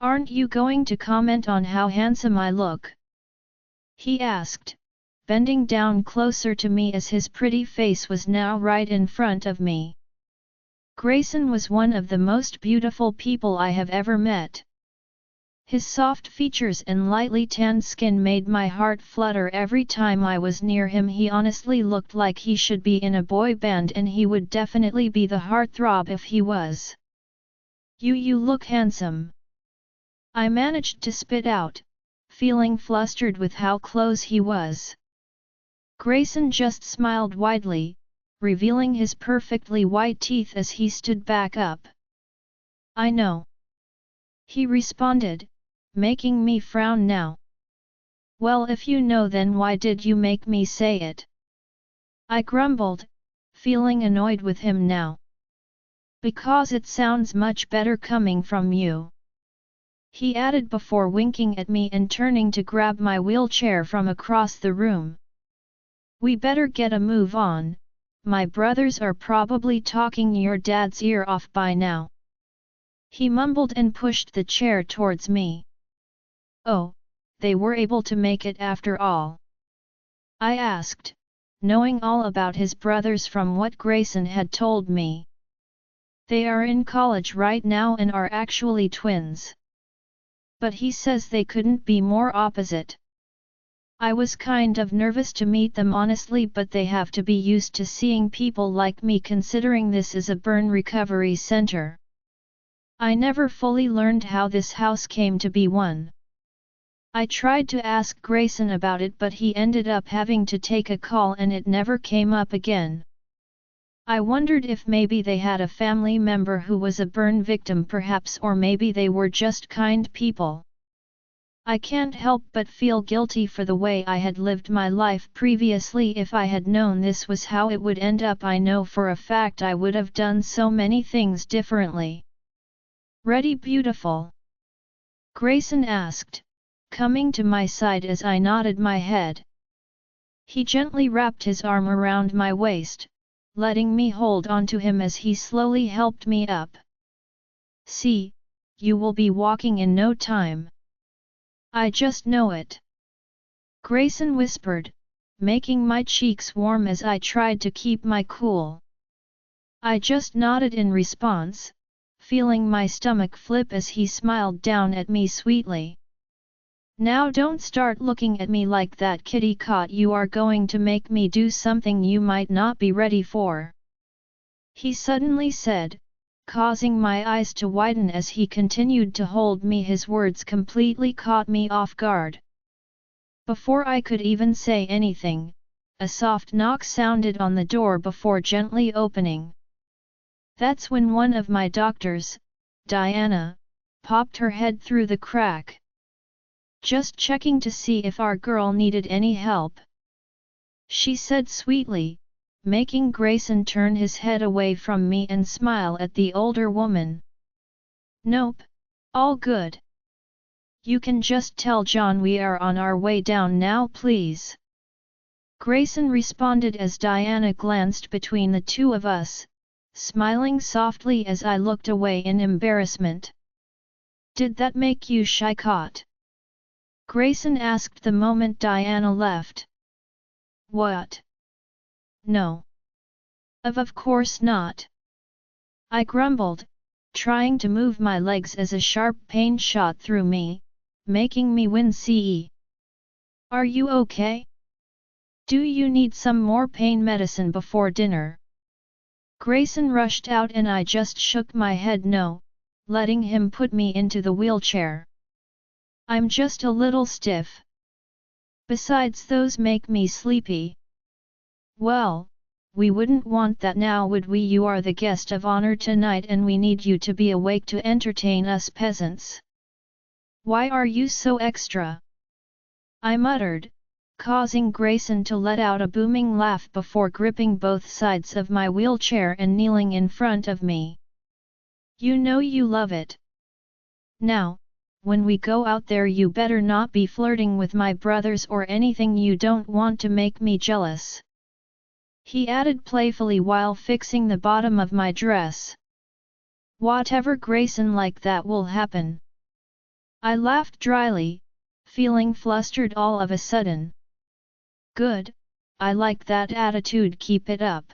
Aren't you going to comment on how handsome I look? He asked, bending down closer to me as his pretty face was now right in front of me. Grayson was one of the most beautiful people I have ever met. His soft features and lightly tanned skin made my heart flutter every time I was near him. He honestly looked like he should be in a boy band, and he would definitely be the heartthrob if he was. You look handsome. I managed to spit out, feeling flustered with how close he was. Grayson just smiled widely, revealing his perfectly white teeth as he stood back up. I know. He responded, making me frown now. Well, if you know, then why did you make me say it? I grumbled, feeling annoyed with him now. Because it sounds much better coming from you. He added before winking at me and turning to grab my wheelchair from across the room. We better get a move on, my brothers are probably talking your dad's ear off by now. He mumbled and pushed the chair towards me. Oh, they were able to make it after all? I asked, knowing all about his brothers from what Grayson had told me. They are in college right now and are actually twins. But he says they couldn't be more opposite. I was kind of nervous to meet them honestly, but they have to be used to seeing people like me, considering this is a burn recovery center. I never fully learned how this house came to be one. I tried to ask Grayson about it, but he ended up having to take a call and it never came up again. I wondered if maybe they had a family member who was a burn victim perhaps, or maybe they were just kind people. I can't help but feel guilty for the way I had lived my life previously. If I had known this was how it would end up, I know for a fact I would have done so many things differently. Ready, beautiful? Grayson asked, coming to my side as I nodded my head. He gently wrapped his arm around my waist, letting me hold onto him as he slowly helped me up. See, you will be walking in no time. I just know it. Grayson whispered, making my cheeks warm as I tried to keep my cool. I just nodded in response, feeling my stomach flip as he smiled down at me sweetly. Now don't start looking at me like that, kitty cat. You are going to make me do something you might not be ready for. He suddenly said, causing my eyes to widen as he continued to hold me. His words completely caught me off guard. Before I could even say anything, a soft knock sounded on the door before gently opening. That's when one of my doctors, Diana, popped her head through the crack. Just checking to see if our girl needed any help, she said sweetly, making Grayson turn his head away from me and smile at the older woman. Nope, all good. You can just tell John we are on our way down now, please. Grayson responded as Diana glanced between the two of us, smiling softly as I looked away in embarrassment. Did that make you shy, cat? Grayson asked the moment Diana left. What? No. Of course not. I grumbled, trying to move my legs as a sharp pain shot through me, making me wince. Are you okay? Do you need some more pain medicine before dinner? Grayson rushed out and I just shook my head no, letting him put me into the wheelchair. I'm just a little stiff. Besides, those make me sleepy. Well, we wouldn't want that now, would we? You are the guest of honor tonight and we need you to be awake to entertain us peasants. Why are you so extra? I muttered, causing Grayson to let out a booming laugh before gripping both sides of my wheelchair and kneeling in front of me. You know you love it. Now, when we go out there you better not be flirting with my brothers or anything. You don't want to make me jealous. He added playfully while fixing the bottom of my dress. Whatever, Grayson, like that will happen. I laughed dryly, feeling flustered all of a sudden. Good, I like that attitude, keep it up.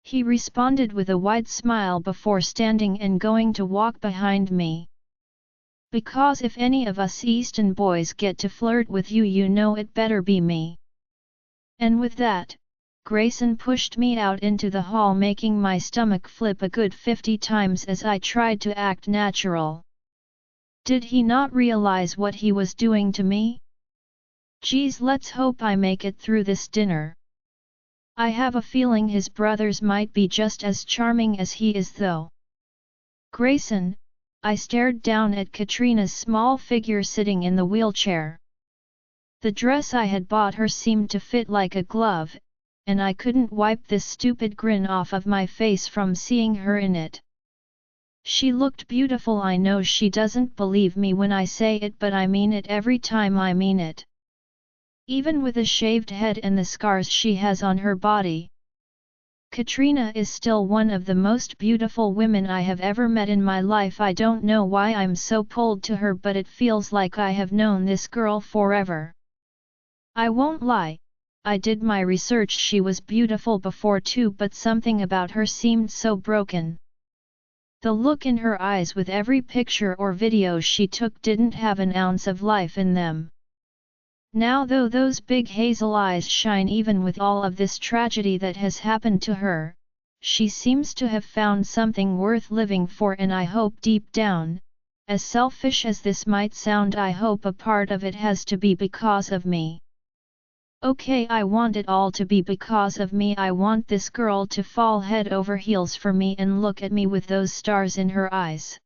He responded with a wide smile before standing and going to walk behind me. Because if any of us Easton boys get to flirt with you, you know it better be me. And with that, Grayson pushed me out into the hall, making my stomach flip a good 50 times as I tried to act natural. Did he not realize what he was doing to me? Geez, let's hope I make it through this dinner. I have a feeling his brothers might be just as charming as he is though. Grayson, I stared down at Katrina's small figure sitting in the wheelchair. The dress I had bought her seemed to fit like a glove, and I couldn't wipe this stupid grin off of my face from seeing her in it. She looked beautiful. I know she doesn't believe me when I say it, but I mean it every time I mean it. Even with a shaved head and the scars she has on her body. Katrina is still one of the most beautiful women I have ever met in my life. I don't know why I'm so pulled to her, but it feels like I have known this girl forever. I won't lie, I did my research. She was beautiful before too, but something about her seemed so broken. The look in her eyes with every picture or video she took didn't have an ounce of life in them. Now though, those big hazel eyes shine even with all of this tragedy that has happened to her. She seems to have found something worth living for, and I hope deep down, as selfish as this might sound, I hope a part of it has to be because of me. Okay, I want it all to be because of me. I want this girl to fall head over heels for me and look at me with those stars in her eyes.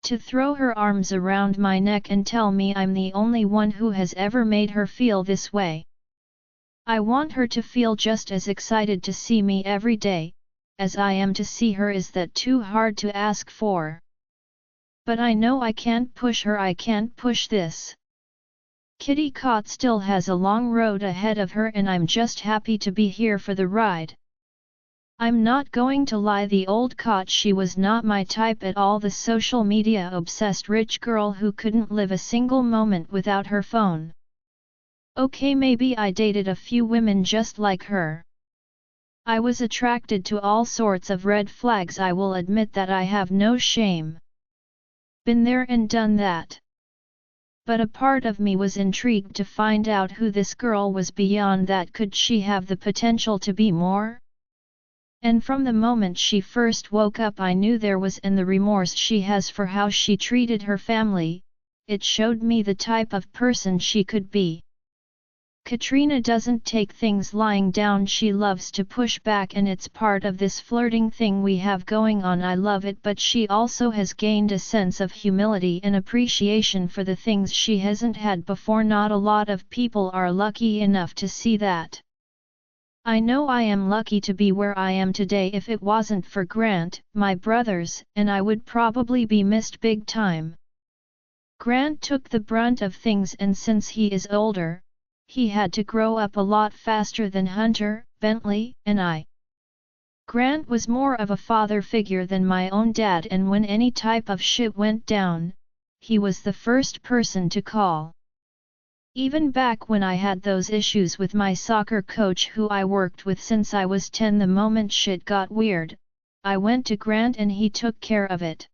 To throw her arms around my neck and tell me I'm the only one who has ever made her feel this way. I want her to feel just as excited to see me every day, as I am to see her. Is that too hard to ask for? But I know I can't push her. I can't push this. Kitty Cat still has a long road ahead of her, and I'm just happy to be here for the ride. I'm not going to lie, the old Cat, she was not my type at all, the social media obsessed rich girl who couldn't live a single moment without her phone. Okay, maybe I dated a few women just like her. I was attracted to all sorts of red flags, I will admit that, I have no shame. Been there and done that. But a part of me was intrigued to find out who this girl was beyond that. Could she have the potential to be more? And from the moment she first woke up I knew there was, and the remorse she has for how she treated her family, it showed me the type of person she could be. Katrina doesn't take things lying down, she loves to push back, and it's part of this flirting thing we have going on. I love it, but she also has gained a sense of humility and appreciation for the things she hasn't had before. Not a lot of people are lucky enough to see that. I know I am lucky to be where I am today. If it wasn't for Grant, my brothers, and I would probably be missed big time. Grant took the brunt of things, and since he is older, he had to grow up a lot faster than Hunter, Bentley, and I. Grant was more of a father figure than my own dad, and when any type of shit went down, he was the first person to call. Even back when I had those issues with my soccer coach who I worked with since I was 10, the moment shit got weird, I went to Grant and he took care of it.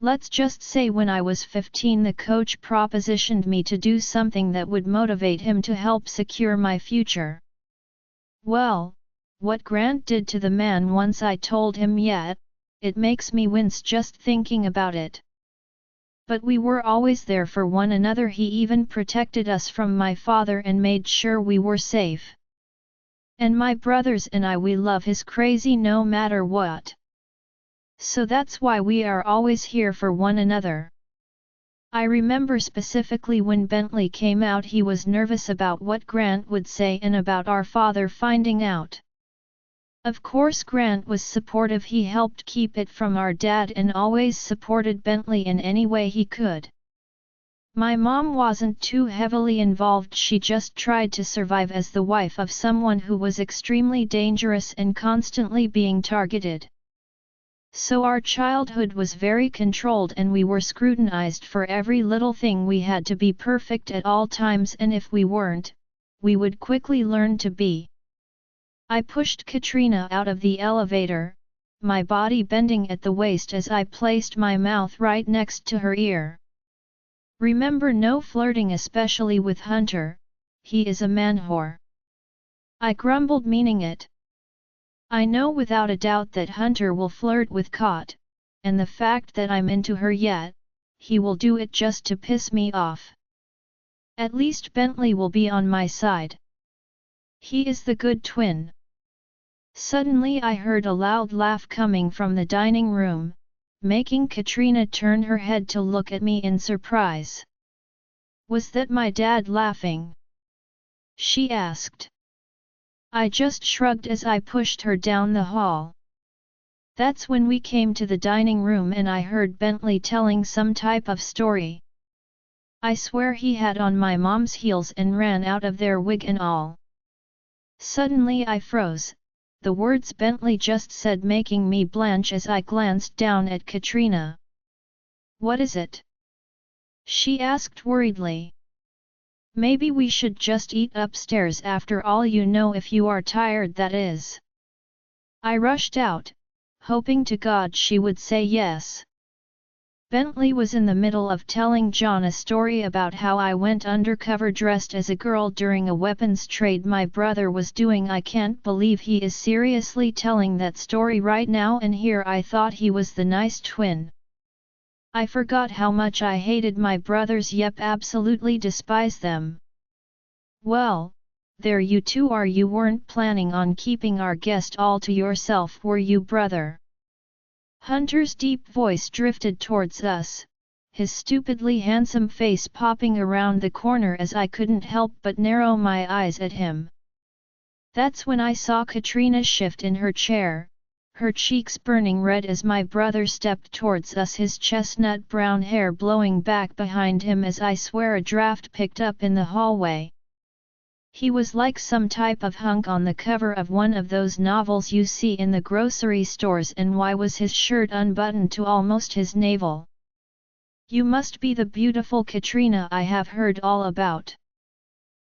Let's just say when I was 15 the coach propositioned me to do something that would motivate him to help secure my future. Well, what Grant did to the man once I told him, yeah, it makes me wince just thinking about it. But we were always there for one another. He even protected us from my father and made sure we were safe. And my brothers and I, we love his crazy no matter what. So that's why we are always here for one another. I remember specifically when Bentley came out, he was nervous about what Grant would say and about our father finding out. Of course Grant was supportive, he helped keep it from our dad and always supported Bentley in any way he could. My mom wasn't too heavily involved, she just tried to survive as the wife of someone who was extremely dangerous and constantly being targeted. So our childhood was very controlled and we were scrutinized for every little thing. We had to be perfect at all times, and if we weren't, we would quickly learn to be. I pushed Katrina out of the elevator, my body bending at the waist as I placed my mouth right next to her ear. Remember, no flirting, especially with Hunter, he is a man-whore. I grumbled, meaning it. I know without a doubt that Hunter will flirt with Kot, and the fact that I'm into her yet, he will do it just to piss me off. At least Bentley will be on my side. He is the good twin. Suddenly I heard a loud laugh coming from the dining room, making Katrina turn her head to look at me in surprise. Was that my dad laughing? She asked. I just shrugged as I pushed her down the hall. That's when we came to the dining room and I heard Bentley telling some type of story. I swear he had on my mom's heels and ran out of there, wig and all. Suddenly I froze, the words Bentley just said making me blanch as I glanced down at Katrina. What is it? She asked worriedly. Maybe we should just eat upstairs after all, you know, if you are tired, that is. I rushed out, hoping to God she would say yes. Bentley was in the middle of telling John a story about how I went undercover dressed as a girl during a weapons trade my brother was doing. I can't believe he is seriously telling that story right now, and here I thought he was the nice twin. I forgot how much I hated my brothers. Yep, absolutely despise them. Well, there you two are. You weren't planning on keeping our guest all to yourself, were you, brother? Hunter's deep voice drifted towards us, his stupidly handsome face popping around the corner as I couldn't help but narrow my eyes at him. That's when I saw Katrina shift in her chair, her cheeks burning red as my brother stepped towards us, his chestnut brown hair blowing back behind him as I swear a draft picked up in the hallway. He was like some type of hunk on the cover of one of those novels you see in the grocery stores. And why was his shirt unbuttoned to almost his navel? You must be the beautiful Katrina I have heard all about.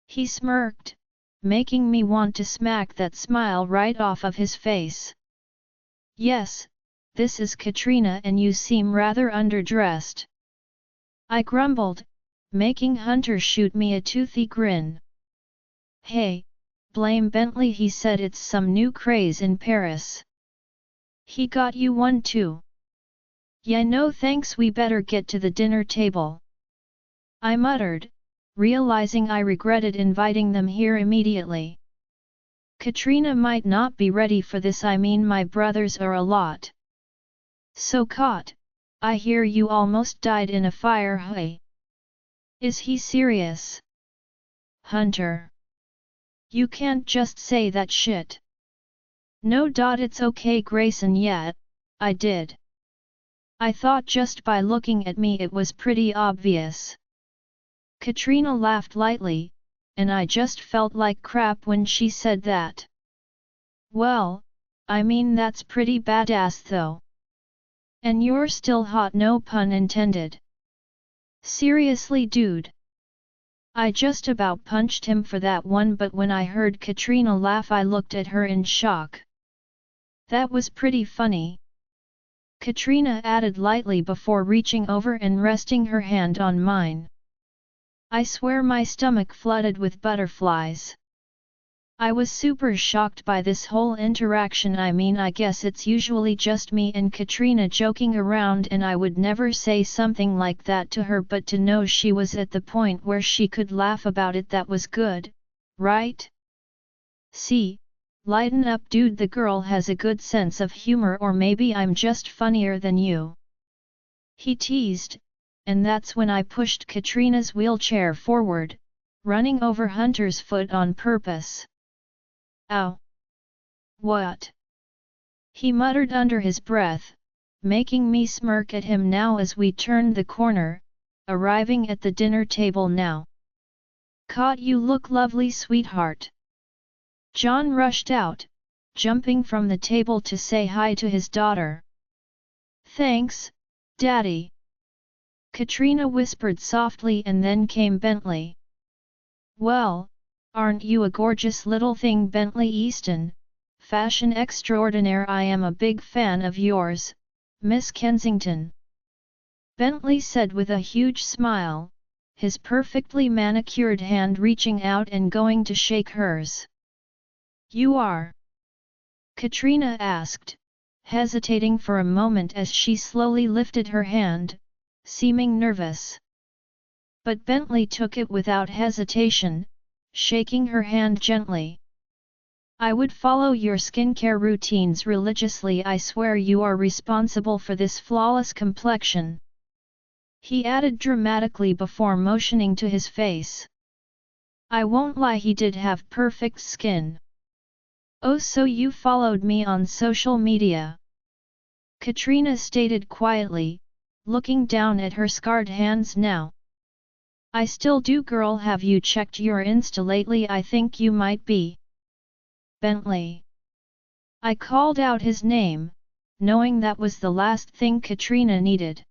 He smirked, making me want to smack that smile right off of his face. Yes, this is Katrina, and you seem rather underdressed. I grumbled, making Hunter shoot me a toothy grin. Hey, blame Bentley, he said. It's some new craze in Paris. He got you one too? Yeah, no thanks, we better get to the dinner table. I muttered, realizing I regretted inviting them here immediately. Katrina might not be ready for this. I mean, my brothers are a lot. So Kot, I hear you almost died in a fire. Hey. Is he serious? Hunter. You can't just say that shit. No. It's okay, Grayson. Yeah, I did. I thought just by looking at me it was pretty obvious. Katrina laughed lightly, and I just felt like crap when she said that. Well, I mean, that's pretty badass though. And you're still hot, no pun intended. Seriously, dude. I just about punched him for that one, but when I heard Katrina laugh I looked at her in shock. That was pretty funny. Katrina added lightly before reaching over and resting her hand on mine. I swear my stomach flooded with butterflies. I was super shocked by this whole interaction. I mean, I guess it's usually just me and Katrina joking around, and I would never say something like that to her, but to know she was at the point where she could laugh about it, that was good, right? See, lighten up, dude, the girl has a good sense of humor, or maybe I'm just funnier than you. He teased, and that's when I pushed Katrina's wheelchair forward, running over Hunter's foot on purpose. Ow! What? He muttered under his breath, making me smirk at him now as we turned the corner, arriving at the dinner table now. Kot, you look lovely, sweetheart. John rushed out, jumping from the table to say hi to his daughter. Thanks, Daddy. Katrina whispered softly, and then came Bentley. Well, aren't you a gorgeous little thing, Bentley Easton, fashion extraordinaire? I am a big fan of yours, Miss Kensington. Bentley said with a huge smile, his perfectly manicured hand reaching out and going to shake hers. You are? Katrina asked, hesitating for a moment as she slowly lifted her hand, seeming nervous. But Bentley took it without hesitation, shaking her hand gently. I would follow your skincare routines religiously. I swear you are responsible for this flawless complexion. He added dramatically before motioning to his face. I won't lie, he did have perfect skin. Oh, so you followed me on social media? Katrina stated quietly, looking down at her scarred hands now. I still do, girl. Have you checked your Insta lately? I think you might be. Bentley. I called out his name, knowing that was the last thing Katrina needed.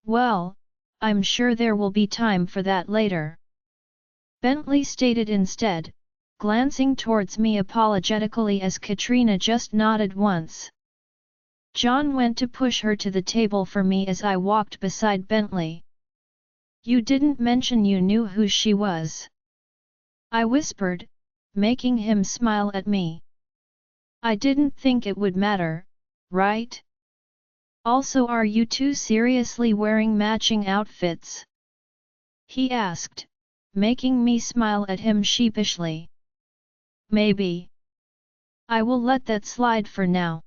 Well, I'm sure there will be time for that later. Bentley stated instead, glancing towards me apologetically as Katrina just nodded once. John went to push her to the table for me as I walked beside Bentley. You didn't mention you knew who she was. I whispered, making him smile at me. I didn't think it would matter, right? Also, are you two seriously wearing matching outfits? He asked, making me smile at him sheepishly. Maybe. I will let that slide for now.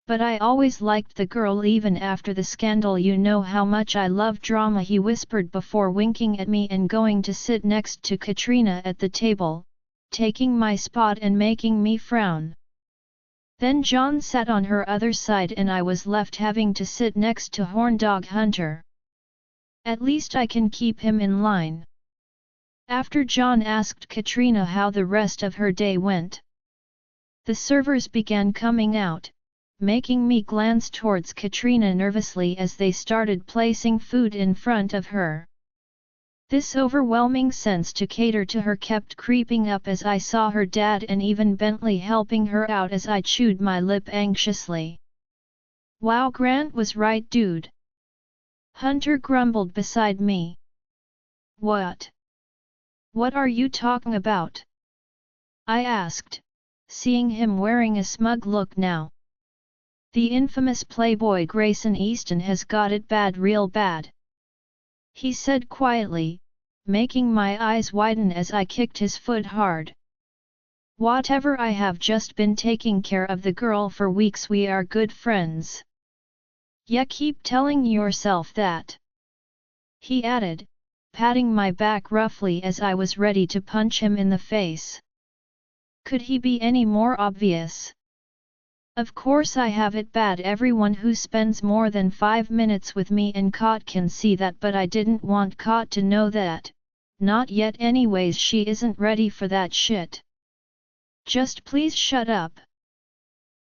But I always liked the girl even after the scandal. You know how much I love drama, he whispered before winking at me and going to sit next to Katrina at the table, taking my spot and making me frown. Then John sat on her other side and I was left having to sit next to Horndog Hunter. At least I can keep him in line. After John asked Katrina how the rest of her day went, the servers began coming out, making me glance towards Katrina nervously as they started placing food in front of her. This overwhelming sense to cater to her kept creeping up as I saw her dad and even Bentley helping her out as I chewed my lip anxiously. Wow, Grant was right, dude. Hunter grumbled beside me. What? What are you talking about? I asked, seeing him wearing a smug look now. The infamous playboy Grayson Easton has got it bad, real bad. He said quietly, making my eyes widen as I kicked his foot hard. Whatever, I have just been taking care of the girl for weeks. We are good friends. Yeah, keep telling yourself that. He added, patting my back roughly as I was ready to punch him in the face. Could he be any more obvious? Of course I have it bad. Everyone who spends more than 5 minutes with me and Kot can see that, but I didn't want Kot to know that. Not yet anyways. She isn't ready for that shit. Just please shut up.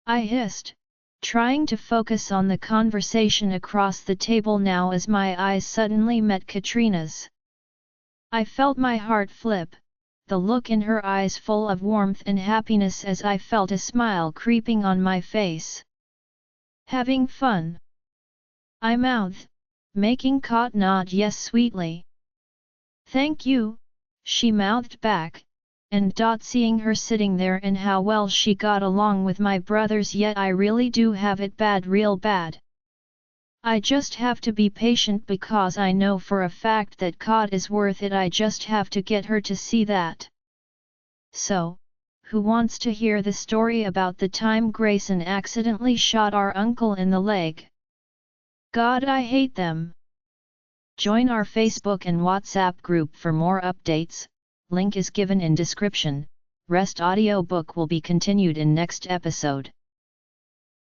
I hissed, trying to focus on the conversation across the table now as my eyes suddenly met Katrina's. I felt my heart flip, the look in her eyes full of warmth and happiness as I felt a smile creeping on my face. Having fun? I mouthed, making Kot nod yes sweetly. Thank you, she mouthed back, and seeing her sitting there and how well she got along with my brothers, yet I really do have it bad, real bad. I just have to be patient because I know for a fact that Kot is worth it. I just have to get her to see that. So, who wants to hear the story about the time Grayson accidentally shot our uncle in the leg? God, I hate them. Join our Facebook and WhatsApp group for more updates, link is given in description. Rest audiobook will be continued in next episode.